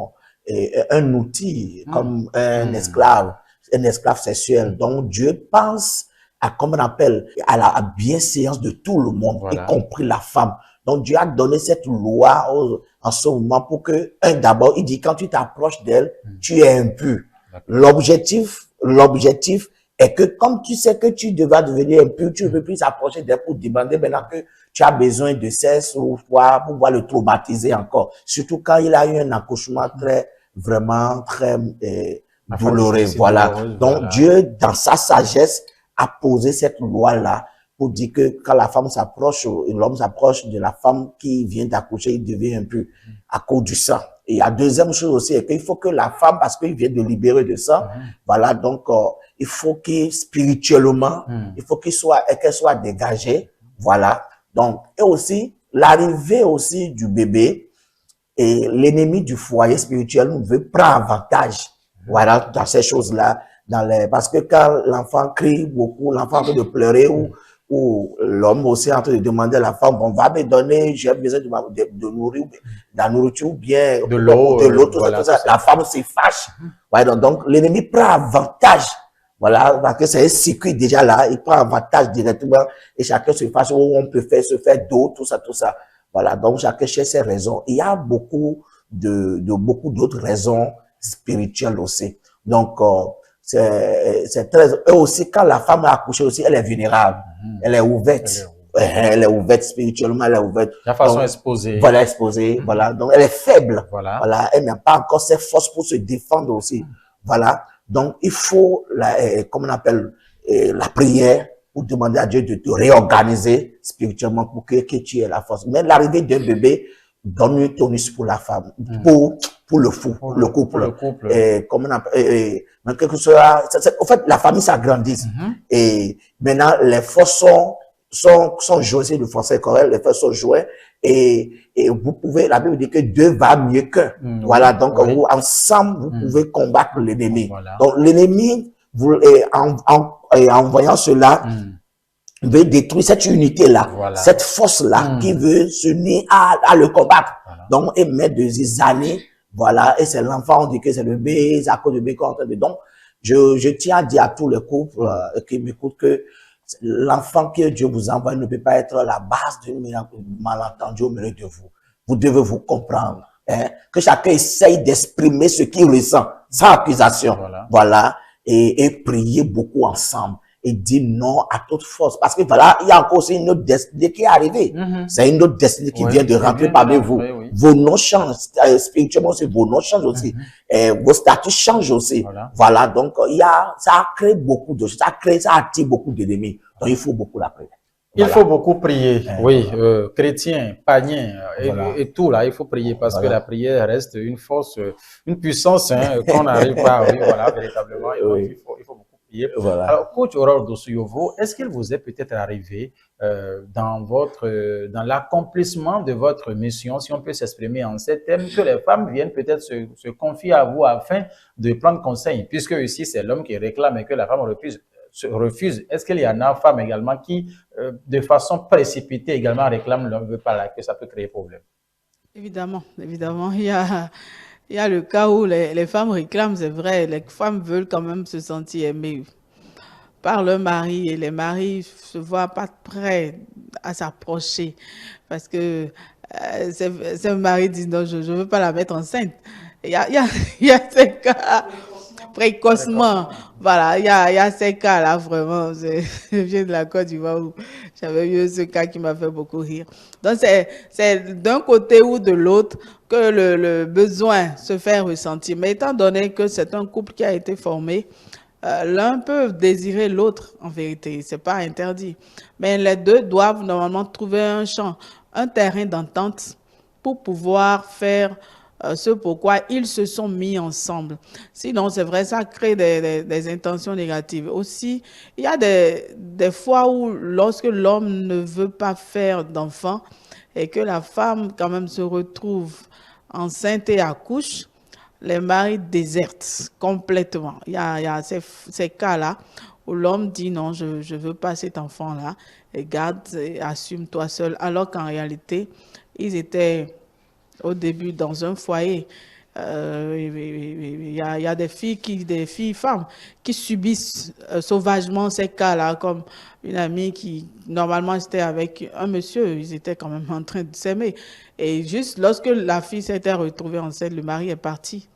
un outil, comme un esclave sexuel. Donc, Dieu pense à, comme on appelle, à la bienséance de tout le monde, y compris la femme. Donc, Dieu a donné cette loi en ce moment pour que, d'abord, il dit, quand tu t'approches d'elle, tu es impur. L'objectif est que, comme tu sais que tu devras devenir impur, tu ne peux plus s'approcher d'elle pour demander maintenant que tu as besoin de cesse ou pour pouvoir le traumatiser encore. Surtout quand il a eu un accouchement vraiment très douloureux. Voilà. Donc, Dieu, dans sa sagesse, a posé cette loi-là pour dire que quand la femme s'approche, l'homme s'approche de la femme qui vient d'accoucher, il devient impur à cause du sang. Et la deuxième chose aussi est qu'il faut que la femme, parce qu'il vient de libérer de sang, voilà, donc il faut que spirituellement, il faut qu'elle soit dégagée, voilà. Donc, et aussi, l'arrivée aussi du bébé, et l'ennemi du foyer spirituel veut prendre avantage, voilà, dans ces choses-là, parce que quand l'enfant crie beaucoup, l'enfant est en train de pleurer ou l'homme aussi est en train de demander à la femme, bon, va me donner, j'ai besoin de nourrir, de la nourriture ou bien de l'eau, tout ça. La femme se fâche. Voilà, donc l'ennemi prend avantage. Voilà, parce que c'est un circuit déjà là, il prend avantage directement et chacun se fâche, où on peut se faire d'eau, tout ça. Voilà, donc chacun cherche ses raisons. Il y a beaucoup d'autres raisons spirituelles aussi. Donc, c'est très, et aussi quand la femme a accouché aussi, elle est vulnérable, elle est ouverte. Elle est ouverte spirituellement, elle est ouverte. De façon exposée. Voilà, exposée, voilà. Donc, elle est faible. Voilà. Elle n'a pas encore ses forces pour se défendre aussi. Voilà. Donc, il faut, comme on appelle, la prière pour demander à Dieu de te réorganiser spirituellement pour que tu aies la force. Mais l'arrivée d'un bébé donne une tonus pour la femme, pour le couple. Et comme on appelle, quelque chose, en fait, la famille s'agrandit. Et maintenant, les forces sont jouées, le français correct, les forces sont jouées. Et vous pouvez, la Bible dit que deux va mieux qu'un. Voilà. Donc, vous, ensemble, vous pouvez combattre l'ennemi. Voilà. Donc, l'ennemi, en voyant cela, veut détruire cette unité-là, cette force-là, qui veut s'unir à le combattre. Donc, et met des années, voilà, et c'est l'enfant, on dit que c'est le bébé, c'est à cause du bébé qu'on entend. Donc, je tiens à dire à tous les couples qui m'écoutent que l'enfant que Dieu vous envoie ne peut pas être la base d'un malentendu au milieu de vous. Vous devez vous comprendre, hein, que chacun essaye d'exprimer ce qu'il ressent, sans accusation. Voilà. Et prier beaucoup ensemble. Et dire non à toute force. Parce que voilà, il y a encore aussi une autre destinée qui est arrivée. C'est une autre destinée qui vient de rentrer parmi vous. Vos noms changent. Spirituellement aussi, vos noms changent aussi. Vos statuts changent aussi. Voilà. Donc, ça a créé beaucoup de choses. Ça attire beaucoup d'ennemis. Donc, il faut beaucoup la prière. Il faut beaucoup prier. Oui, chrétiens, païens, et tout là, il faut prier parce que la prière reste une force, une puissance, qu'on n'arrive pas, voilà, véritablement. Il faut beaucoup Yep. Voilà. Alors, coach Aurore Dossouyovo, est-ce qu'il vous est peut-être arrivé dans l'accomplissement de votre mission, si on peut s'exprimer en ces termes, que les femmes viennent peut-être se confier à vous afin de prendre conseil, puisque ici c'est l'homme qui réclame et que la femme refuse. Est-ce qu'il y en a femmes également qui, de façon précipitée également réclament, l'homme ne veut pas là, que ça peut créer problème? Évidemment, évidemment, il y a le cas où les femmes réclament, c'est vrai, les femmes veulent quand même se sentir aimées par leur mari et les maris se voient pas prêts à s'approcher parce que ces maris disent non, je veux pas la mettre enceinte. Il y a ces cas précocement. Voilà, il y a ces cas-là, vraiment. Je viens de la Côte d'Ivoire où j'avais eu ce cas qui m'a fait beaucoup rire. Donc, c'est d'un côté ou de l'autre que le besoin se fait ressentir. Mais étant donné que c'est un couple qui a été formé, l'un peut désirer l'autre, en vérité, c'est pas interdit. Mais les deux doivent normalement trouver un champ, un terrain d'entente pour pouvoir faire ce pourquoi ils se sont mis ensemble. Sinon, c'est vrai, ça crée des intentions négatives. Aussi, il y a des fois où lorsque l'homme ne veut pas faire d'enfant et que la femme quand même se retrouve enceinte et accouche, les maris désertent complètement. Il y a ces cas-là où l'homme dit non, je ne veux pas cet enfant-là, et garde, et assume-toi seul, alors qu'en réalité, ils étaient au début dans un foyer. Il y a des filles, femmes, qui subissent sauvagement ces cas-là, comme une amie qui, normalement, était avec un monsieur, ils étaient quand même en train de s'aimer. Et juste lorsque la fille s'était retrouvée enceinte, le mari est parti,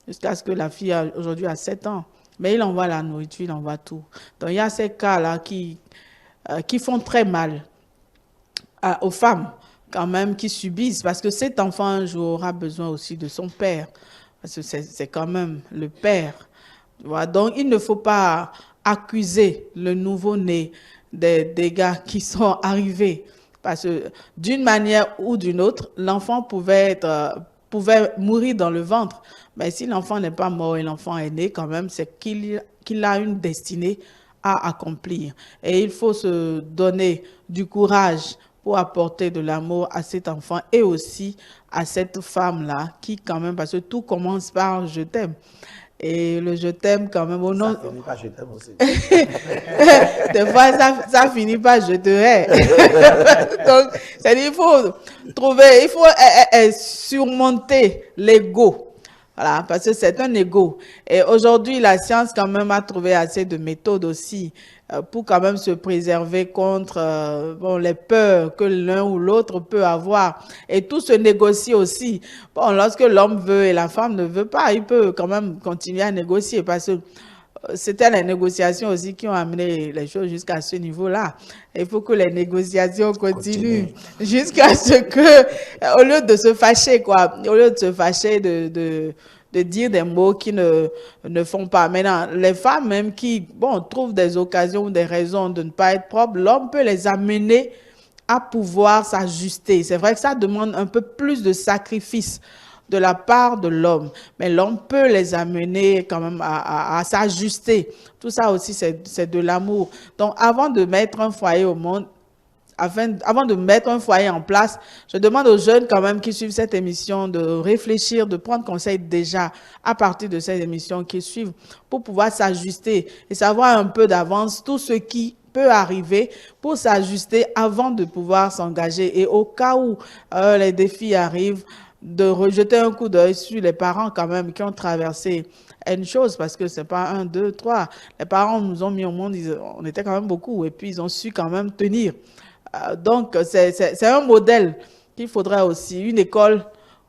jusqu'à ce que la fille, aujourd'hui, a 7 ans. Mais il envoie la nourriture, il envoie tout. Donc, il y a ces cas-là qui font très mal aux femmes, quand même, qui subissent, parce que cet enfant, un jour, aura besoin aussi de son père, parce que c'est quand même le père. Voilà. Donc, il ne faut pas accuser le nouveau-né des dégâts qui sont arrivés, parce que d'une manière ou d'une autre, l'enfant pouvait mourir dans le ventre, mais si l'enfant n'est pas mort et l'enfant est né, quand même, c'est qu'il a une destinée à accomplir. Et il faut se donner du courage pour apporter de l'amour à cet enfant et aussi à cette femme-là qui quand même, parce que tout commence par « je t'aime ». Et le « je t'aime » quand même, au nom... Ça finit par « je t'aime » aussi. Des fois, ça finit par « je te hais ». Donc, il faut trouver, il faut surmonter l'ego. Voilà, parce que c'est un ego. Et aujourd'hui, la science quand même a trouvé assez de méthodes aussi pour quand même se préserver contre les peurs que l'un ou l'autre peut avoir. Et tout se négocie aussi. Bon, lorsque l'homme veut et la femme ne veut pas, il peut quand même continuer à négocier parce que c'était les négociations aussi qui ont amené les choses jusqu'à ce niveau-là. Il faut que les négociations continuent jusqu'à ce que, au lieu de se fâcher, quoi, au lieu de se fâcher, de dire des mots qui ne font pas. Maintenant, les femmes même qui, bon, trouvent des occasions ou des raisons de ne pas être propres, l'homme peut les amener à pouvoir s'ajuster. C'est vrai que ça demande un peu plus de sacrifice de la part de l'homme, mais l'homme peut les amener quand même à s'ajuster. Tout ça aussi, c'est de l'amour. Donc, avant de mettre un foyer au monde, avant de mettre un foyer en place, je demande aux jeunes quand même qui suivent cette émission de réfléchir, de prendre conseil déjà à partir de cette émission qui suivent pour pouvoir s'ajuster et savoir un peu d'avance tout ce qui peut arriver pour s'ajuster avant de pouvoir s'engager. Et au cas où les défis arrivent, de rejeter un coup d'œil sur les parents quand même qui ont traversé une chose, parce que c'est pas 1, 2, 3. Les parents nous ont mis au monde, on était quand même beaucoup, et puis ils ont su quand même tenir. Donc, c'est un modèle qu'il faudrait aussi, une école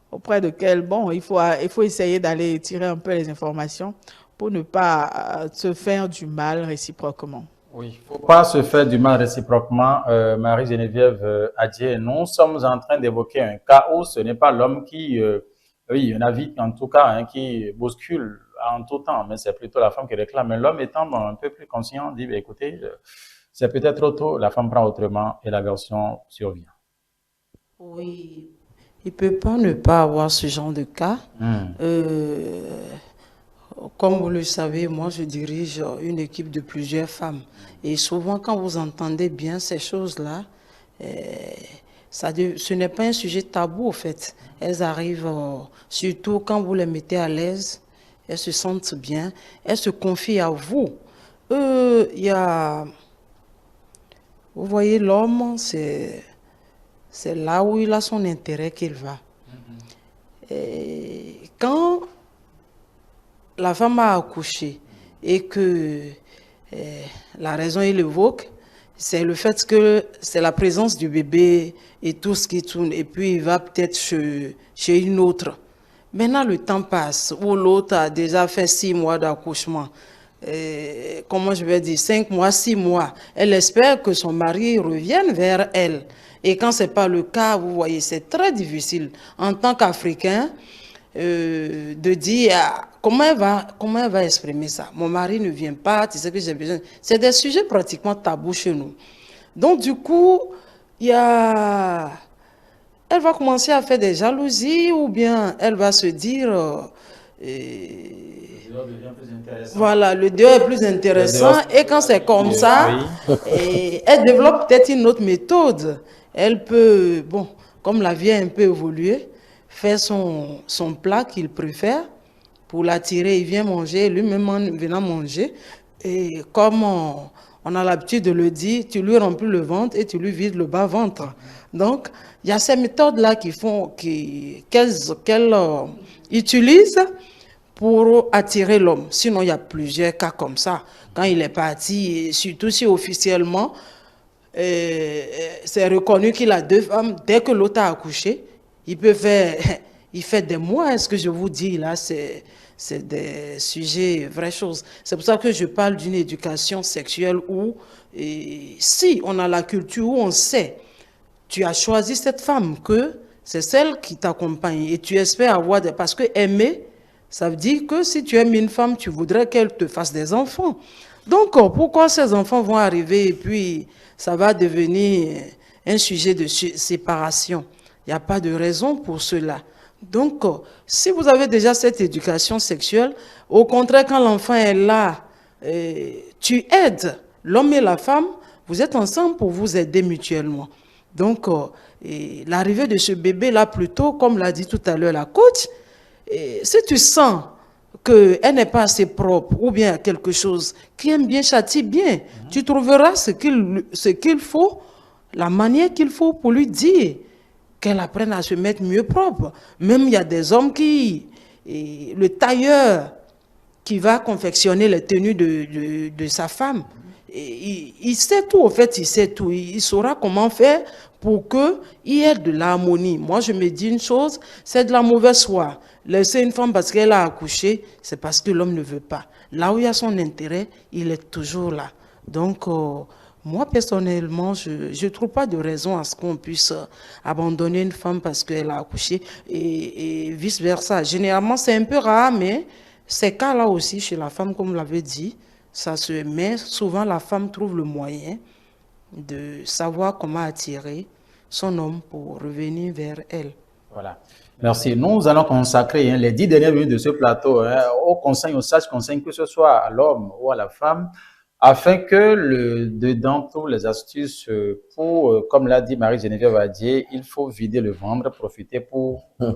auprès de laquelle, bon, il faut essayer d'aller tirer un peu les informations pour ne pas se faire du mal réciproquement. Oui, il ne faut pas se faire du mal réciproquement. Marie-Geneviève Adjei, nous sommes en train d'évoquer un cas où ce n'est pas l'homme qui, oui, un avis en tout cas, hein, qui bouscule en tout temps, mais c'est plutôt la femme qui réclame. Mais l'homme étant un peu plus conscient, dit, bah, écoutez, c'est peut-être trop tôt, la femme prend autrement et la version survient. Oui, il ne peut pas ne pas avoir ce genre de cas. Comme vous le savez, moi je dirige une équipe de plusieurs femmes. Et souvent quand vous entendez bien ces choses-là, ce n'est pas un sujet tabou en fait. Elles arrivent, surtout quand vous les mettez à l'aise, elles se sentent bien, elles se confient à vous. Vous voyez, l'homme, c'est là où il a son intérêt qu'il va. Et quand la femme a accouché et que la raison il évoque, c'est le fait que c'est la présence du bébé et tout ce qui tourne, et puis il va peut-être chez une autre. Maintenant, le temps passe, où l'autre a déjà fait 6 mois d'accouchement. Comment je vais dire, 5 mois, 6 mois. Elle espère que son mari revienne vers elle. Et quand ce n'est pas le cas, vous voyez, c'est très difficile en tant qu'Africain de dire comment elle va exprimer ça. Mon mari ne vient pas, tu sais que j'ai besoin. C'est des sujets pratiquement tabous chez nous. Donc du coup, elle va commencer à faire des jalousies ou bien elle va se dire... voilà, le dehors est plus intéressant et quand c'est comme ça, elle développe peut-être une autre méthode. Elle peut, bon, comme la vie a un peu évolué, faire son plat qu'il préfère pour l'attirer. Il vient manger, lui-même venant manger. Et comme on a l'habitude de le dire, tu lui remplis le ventre et tu lui vides le bas-ventre. Donc, il y a ces méthodes-là qu'elle utilise pour attirer l'homme. Sinon, il y a plusieurs cas comme ça. Quand il est parti, et surtout si officiellement, c'est reconnu qu'il a 2 femmes, dès que l'autre a accouché, il fait des mois, est-ce que je vous dis, là, c'est des sujets, vraies choses. C'est pour ça que je parle d'une éducation sexuelle où, si on a la culture, où on sait, tu as choisi cette femme, que c'est celle qui t'accompagne, et tu espères avoir des... Parce que aimer, ça veut dire que si tu aimes une femme, tu voudrais qu'elle te fasse des enfants. Donc, pourquoi ces enfants vont arriver et puis ça va devenir un sujet de séparation? Il n'y a pas de raison pour cela. Donc, si vous avez déjà cette éducation sexuelle, au contraire, quand l'enfant est là, tu aides l'homme et la femme, vous êtes ensemble pour vous aider mutuellement. Donc, l'arrivée de ce bébé-là, plutôt, comme l'a dit tout à l'heure la coach, si tu sens qu'elle n'est pas assez propre ou bien quelque chose qui aime bien, châtie bien, tu trouveras ce qu'il faut, la manière qu'il faut pour lui dire qu'elle apprenne à se mettre mieux propre. Même il y a des hommes le tailleur qui va confectionner les tenues de sa femme, il sait tout, en fait, il sait tout. Il saura comment faire pour qu'il y ait de l'harmonie. Moi, je me dis une chose, c'est de la mauvaise foi. Laisser une femme parce qu'elle a accouché, c'est parce que l'homme ne veut pas. Là où il y a son intérêt, il est toujours là. Donc, moi, personnellement, je ne trouve pas de raison à ce qu'on puisse abandonner une femme parce qu'elle a accouché et vice-versa. Généralement, c'est un peu rare, mais ces cas-là aussi, chez la femme, comme vous l'avez dit, ça se met. Souvent, la femme trouve le moyen de savoir comment attirer son homme pour revenir vers elle. Voilà. Merci. Nous allons consacrer les 10 dernières minutes de ce plateau au conseil, aux sages conseils, que ce soit à l'homme ou à la femme, afin que dedans toutes les astuces pour, comme l'a dit Marie-Geneviève Adier, il faut vider le ventre,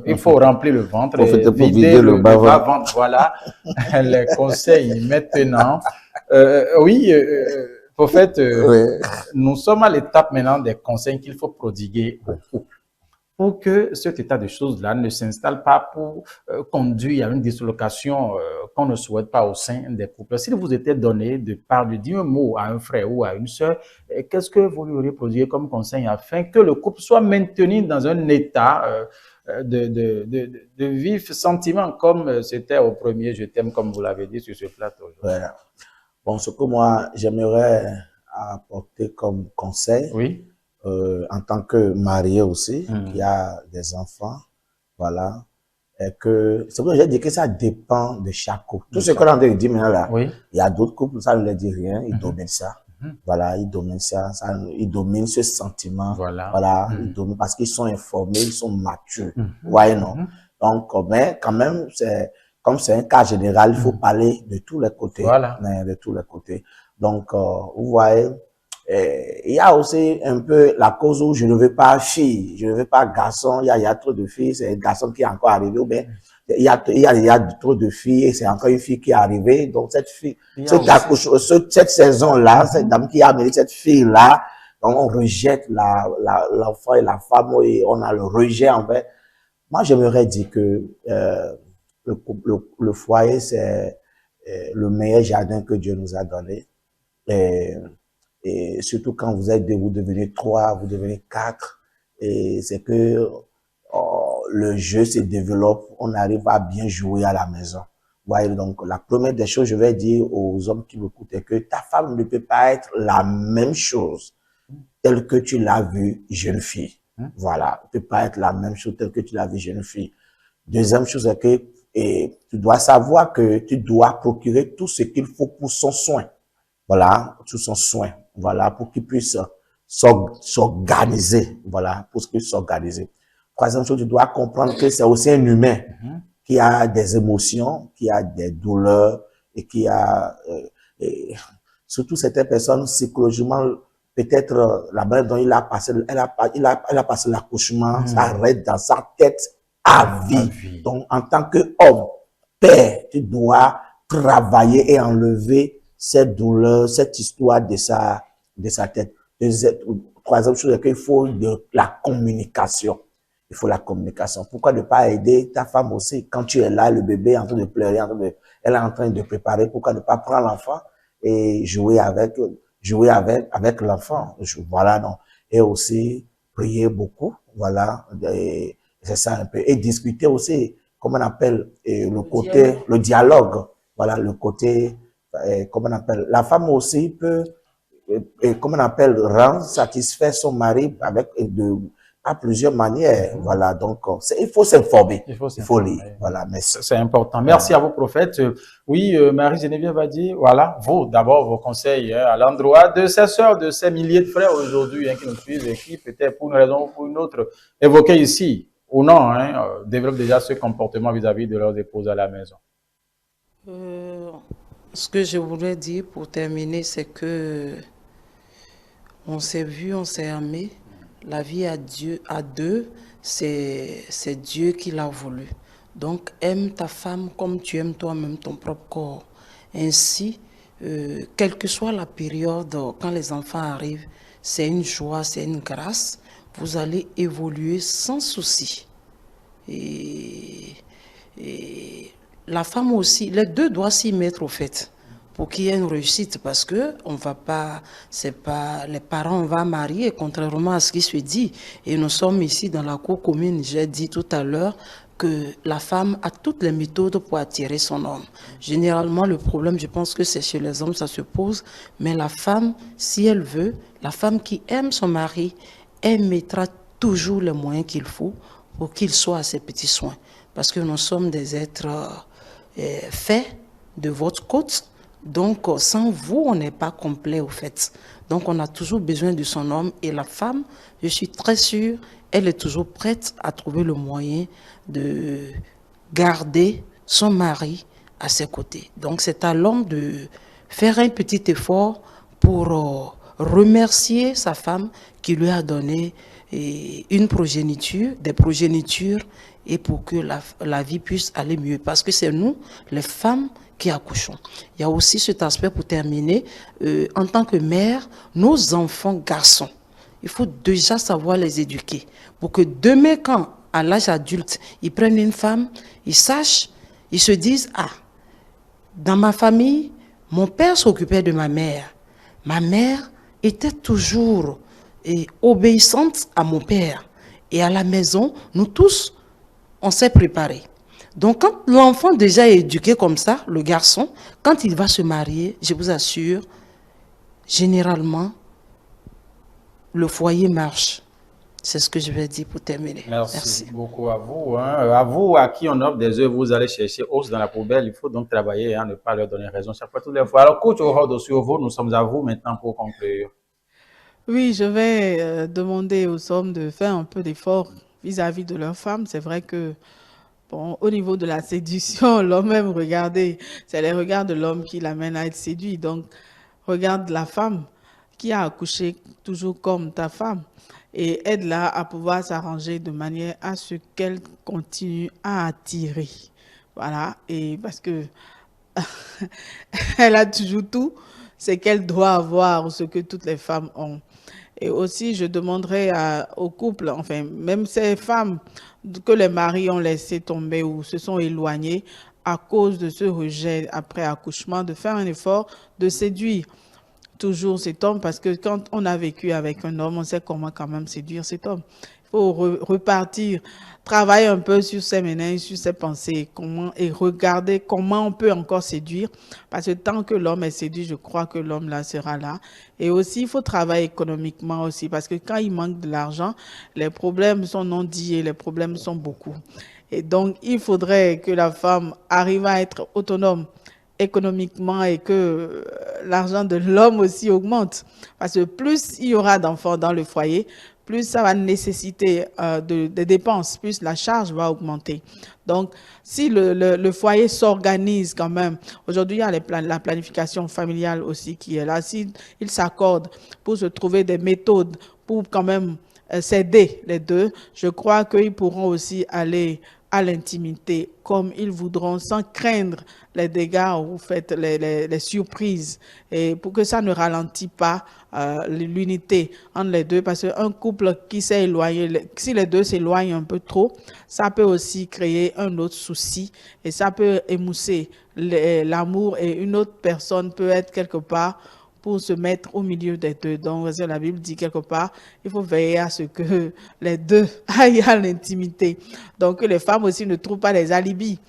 il faut remplir le ventre, et vider le bas-ventre. Voilà, les conseils maintenant. Prophète, oui. Nous sommes à l'étape maintenant des conseils qu'il faut prodiguer au couple pour que cet état de choses-là ne s'installe pas pour conduire à une dislocation qu'on ne souhaite pas au sein des couples. S'il vous était donné de dire un mot à un frère ou à une sœur, qu'est-ce que vous lui auriez prodigué comme conseil afin que le couple soit maintenu dans un état de vif sentiment comme c'était au premier je t'aime, comme vous l'avez dit sur ce plateau? Voilà. Bon, ce que moi, j'aimerais apporter comme conseil, oui. En tant que marié aussi, qui a des enfants, voilà, et que, c'est pour ça que j'ai dit que ça dépend de chaque couple. Tout ce qu'on a dit maintenant là, oui. Il y a d'autres couples, ça ne leur dit rien, ils dominent ça. Voilà, ils dominent ça, ils dominent ce sentiment, voilà, ils dominent parce qu'ils sont informés, ils sont matures, voyez, non? Donc, mais quand même, comme c'est un cas général, il faut parler de tous les côtés. Voilà. De tous les côtés. Donc, vous voyez, il y a aussi un peu la cause où je ne veux pas fille, je ne veux pas garçon, il y a trop de filles, c'est un garçon qui est encore arrivé, ou bien il y a trop de filles et c'est encore une fille qui est arrivée. Donc, cette fille, cette saison-là, cette dame qui a amené cette fille-là, donc on rejette l'enfant et la femme et on a le rejet envers. Moi, j'aimerais dire que le foyer, c'est le meilleur jardin que Dieu nous a donné. Et surtout quand vous êtes deux, vous devenez trois, vous devenez quatre. Et c'est que le jeu se développe, on arrive à bien jouer à la maison. Voyez, donc la première des choses, je vais dire aux hommes qui m'écoutent, est que ta femme ne peut pas être la même chose telle que tu l'as vue jeune fille. Voilà, ne peut pas être la même chose telle que tu l'as vue jeune fille. Deuxième chose est que tu dois savoir que tu dois procurer tout ce qu'il faut pour son soin. Voilà, tout son soin. Voilà, pour qu'il puisse s'organiser. Voilà, pour qu'il puisse s'organiser. Troisième chose, tu dois comprendre que c'est aussi un humain qui a des émotions, qui a des douleurs et qui a, surtout certaines personnes psychologiquement, peut-être la manière dont il a passé, elle a passé l'accouchement, ça reste dans sa tête à vie. Donc, en tant qu'homme, père, tu dois travailler et enlever cette douleur, cette histoire de sa tête. Troisième chose, c'est qu'il faut de la communication. Il faut la communication. Pourquoi ne pas aider ta femme aussi quand tu es là, le bébé est en train de pleurer, elle est en train de préparer. Pourquoi ne pas prendre l'enfant et jouer avec l'enfant? Voilà, non. Et aussi prier beaucoup. Voilà. C'est ça un peu. Et discuter aussi, comment on appelle, le dialogue. Voilà, le côté, comment on appelle. La femme aussi peut, comment on appelle, rendre satisfait son mari à plusieurs manières. Voilà, donc il faut s'informer. Il faut lire. Voilà, merci. C'est important. Merci à vous, prophète. Oui, Marie-Geneviève va dire, voilà, vous, d'abord, vos conseils à l'endroit de ces sœurs, de ces milliers de frères aujourd'hui qui nous suivent et qui, peut-être pour une raison ou pour une autre, évoqués ici ou non, développent déjà ce comportement vis-à-vis de leurs épouses à la maison. Ce que je voulais dire pour terminer, c'est que on s'est vu, on s'est aimé. La vie à deux, c'est Dieu qui l'a voulu. Donc, aime ta femme comme tu aimes toi-même ton propre corps. Ainsi, quelle que soit la période, quand les enfants arrivent, c'est une joie, c'est une grâce. Vous allez évoluer sans souci. Et la femme aussi, les deux doivent s'y mettre au fait pour qu'il y ait une réussite, parce que on va pas, c'est pas les parents, on va marier, contrairement à ce qui se dit. Et nous sommes ici dans la cour commune. J'ai dit tout à l'heure que la femme a toutes les méthodes pour attirer son homme. Généralement, le problème, je pense que c'est chez les hommes, ça se pose. Mais la femme, si elle veut, la femme qui aime son mari, elle mettra toujours les moyens qu'il faut pour qu'il soit à ses petits soins. Parce que nous sommes des êtres faits de votre côte. Donc, sans vous, on n'est pas complet au fait. Donc, on a toujours besoin de son homme. Et la femme, je suis très sûre, elle est toujours prête à trouver le moyen de garder son mari à ses côtés. Donc, c'est à l'homme de faire un petit effort pour remercier sa femme qui lui a donné une progéniture, des progénitures, et pour que la vie puisse aller mieux. Parce que c'est nous, les femmes, qui accouchons. Il y a aussi cet aspect pour terminer. En tant que mère, nos enfants garçons, il faut déjà savoir les éduquer pour que demain, quand à l'âge adulte, ils prennent une femme, ils sachent, ils se disent, ah, dans ma famille, mon père s'occupait de ma mère. Ma mère était toujours obéissante à mon père. Et à la maison, nous tous, on s'est préparés. Donc, quand l'enfant déjà est éduqué comme ça, le garçon, quand il va se marier, je vous assure, généralement, le foyer marche. C'est ce que je vais dire pour terminer. Merci beaucoup à vous. À vous, à qui on offre des œuvres, vous allez chercher os dans la poubelle. Il faut donc travailler, ne pas leur donner raison chaque fois, toutes les fois. Alors, coach Orodosio, nous sommes à vous maintenant pour conclure. Oui, je vais demander aux hommes de faire un peu d'effort vis-à-vis de leurs femmes. C'est vrai que Bon, au niveau de la séduction, l'homme même, regardez, c'est les regards de l'homme qui l'amènent à être séduit. Donc, regarde la femme qui a accouché toujours comme ta femme et aide-la à pouvoir s'arranger de manière à ce qu'elle continue à attirer. Voilà, et parce que elle a toujours tout, c'est qu'elle doit avoir ou ce que toutes les femmes ont. Et aussi, je demanderais aux couples, enfin, même ces femmes que les maris ont laissé tomber ou se sont éloignés à cause de ce rejet après accouchement, de faire un effort de séduire toujours cet homme, parce que quand on a vécu avec un homme, on sait comment quand même séduire cet homme. Il faut repartir, travailler un peu sur ses méninges, sur ses pensées, et regarder comment on peut encore séduire, parce que tant que l'homme est séduit, je crois que l'homme là sera là. Et aussi, il faut travailler économiquement aussi, parce que quand il manque de l'argent, les problèmes sont non dits et les problèmes sont beaucoup. Et donc, il faudrait que la femme arrive à être autonome économiquement et que l'argent de l'homme aussi augmente. Parce que plus il y aura d'enfants dans le foyer, plus ça va nécessiter des dépenses, plus la charge va augmenter. Donc, si le foyer s'organise quand même, aujourd'hui il y a la planification familiale aussi qui est là, s'ils s'accordent pour se trouver des méthodes pour quand même s'aider les deux, je crois qu'ils pourront aussi aller à l'intimité comme ils voudront sans craindre les dégâts ou faites les surprises et pour que ça ne ralentit pas l'unité entre les deux parce qu'un couple qui s'est éloigné, si les deux s'éloignent un peu trop, ça peut aussi créer un autre souci et ça peut émousser l'amour et une autre personne peut être quelque part pour se mettre au milieu des deux. Donc, la Bible dit quelque part, il faut veiller à ce que les deux aillent à l'intimité. Donc, que les femmes aussi ne trouvent pas des alibis.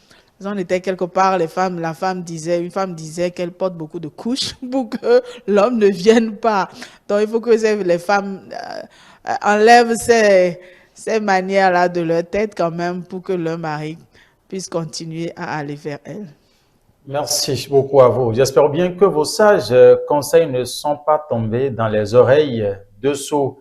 On était quelque part, une femme disait qu'elle porte beaucoup de couches pour que l'homme ne vienne pas. Donc, il faut que les femmes enlèvent ces manières-là de leur tête quand même pour que leur mari puisse continuer à aller vers elle. Merci beaucoup à vous. J'espère bien que vos sages conseils ne sont pas tombés dans les oreilles de sourds.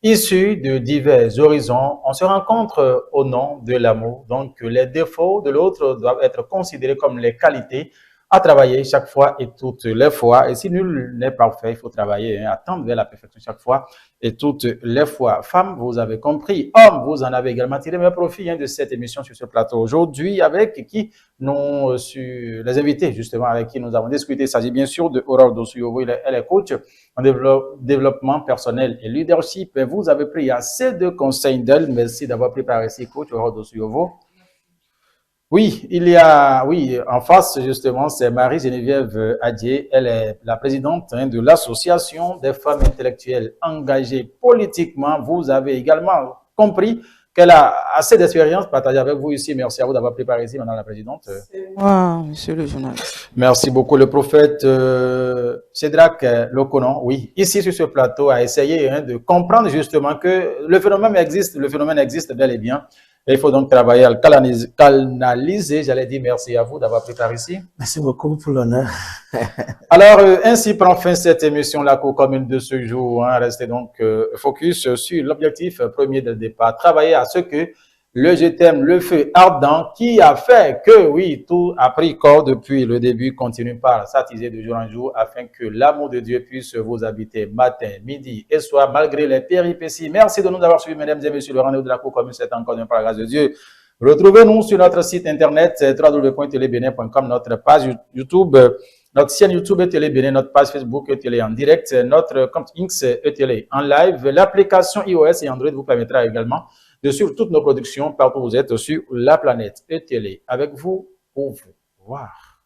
Issus de divers horizons, on se rencontre au nom de l'amour. Donc, les défauts de l'autre doivent être considérés comme les qualités à travailler chaque fois et toutes les fois. Et si nul n'est parfait, il faut travailler, à tendre vers la perfection chaque fois et toutes les fois. Femmes, vous avez compris. Hommes, vous en avez également tiré mes profits de cette émission sur ce plateau aujourd'hui avec qui nous les invités justement avec qui nous avons discuté. Il s'agit bien sûr de Aurore Dosuyovo. Elle est coach en développement personnel et leadership. Et vous avez pris assez de conseils d'elle. Merci d'avoir préparé ici, coach Aurore Dosuyovo. Oui, en face, justement, c'est Marie-Geneviève Adier. Elle est la présidente de l'Association des femmes intellectuelles engagées politiquement. Vous avez également compris qu'elle a assez d'expérience partagée avec vous ici. Merci à vous d'avoir préparé ici, madame la présidente. Wow, monsieur le journaliste. Merci beaucoup. Le prophète Cédrac Lokonon, oui, ici sur ce plateau, a essayé de comprendre justement que le phénomène existe bel et bien. Et il faut donc travailler à le canaliser. J'allais dire merci à vous d'avoir préparé ici. Merci beaucoup pour l'honneur. Alors, ainsi prend fin cette émission, la commune de ce jour. Restez donc focus sur l'objectif premier de départ. Travailler à ce que le je t'aime, le feu ardent qui a fait que, oui, tout a pris corps depuis le début, continue par s'attiser de jour en jour afin que l'amour de Dieu puisse vous habiter matin, midi et soir, malgré les péripéties. Merci de nous avoir suivis, mesdames et messieurs. Le rendez-vous de la commune, c'est encore une par la grâce de Dieu. Retrouvez-nous sur notre site internet www.télébenin.com, notre page YouTube, notre chaîne YouTube Télé Bénin, notre page Facebook Télé en direct, notre compte X Télé en live. L'application iOS et Android vous permettra également de suivre toutes nos productions partout où vous êtes sur la planète Télé. Avec vous, pour vous voir.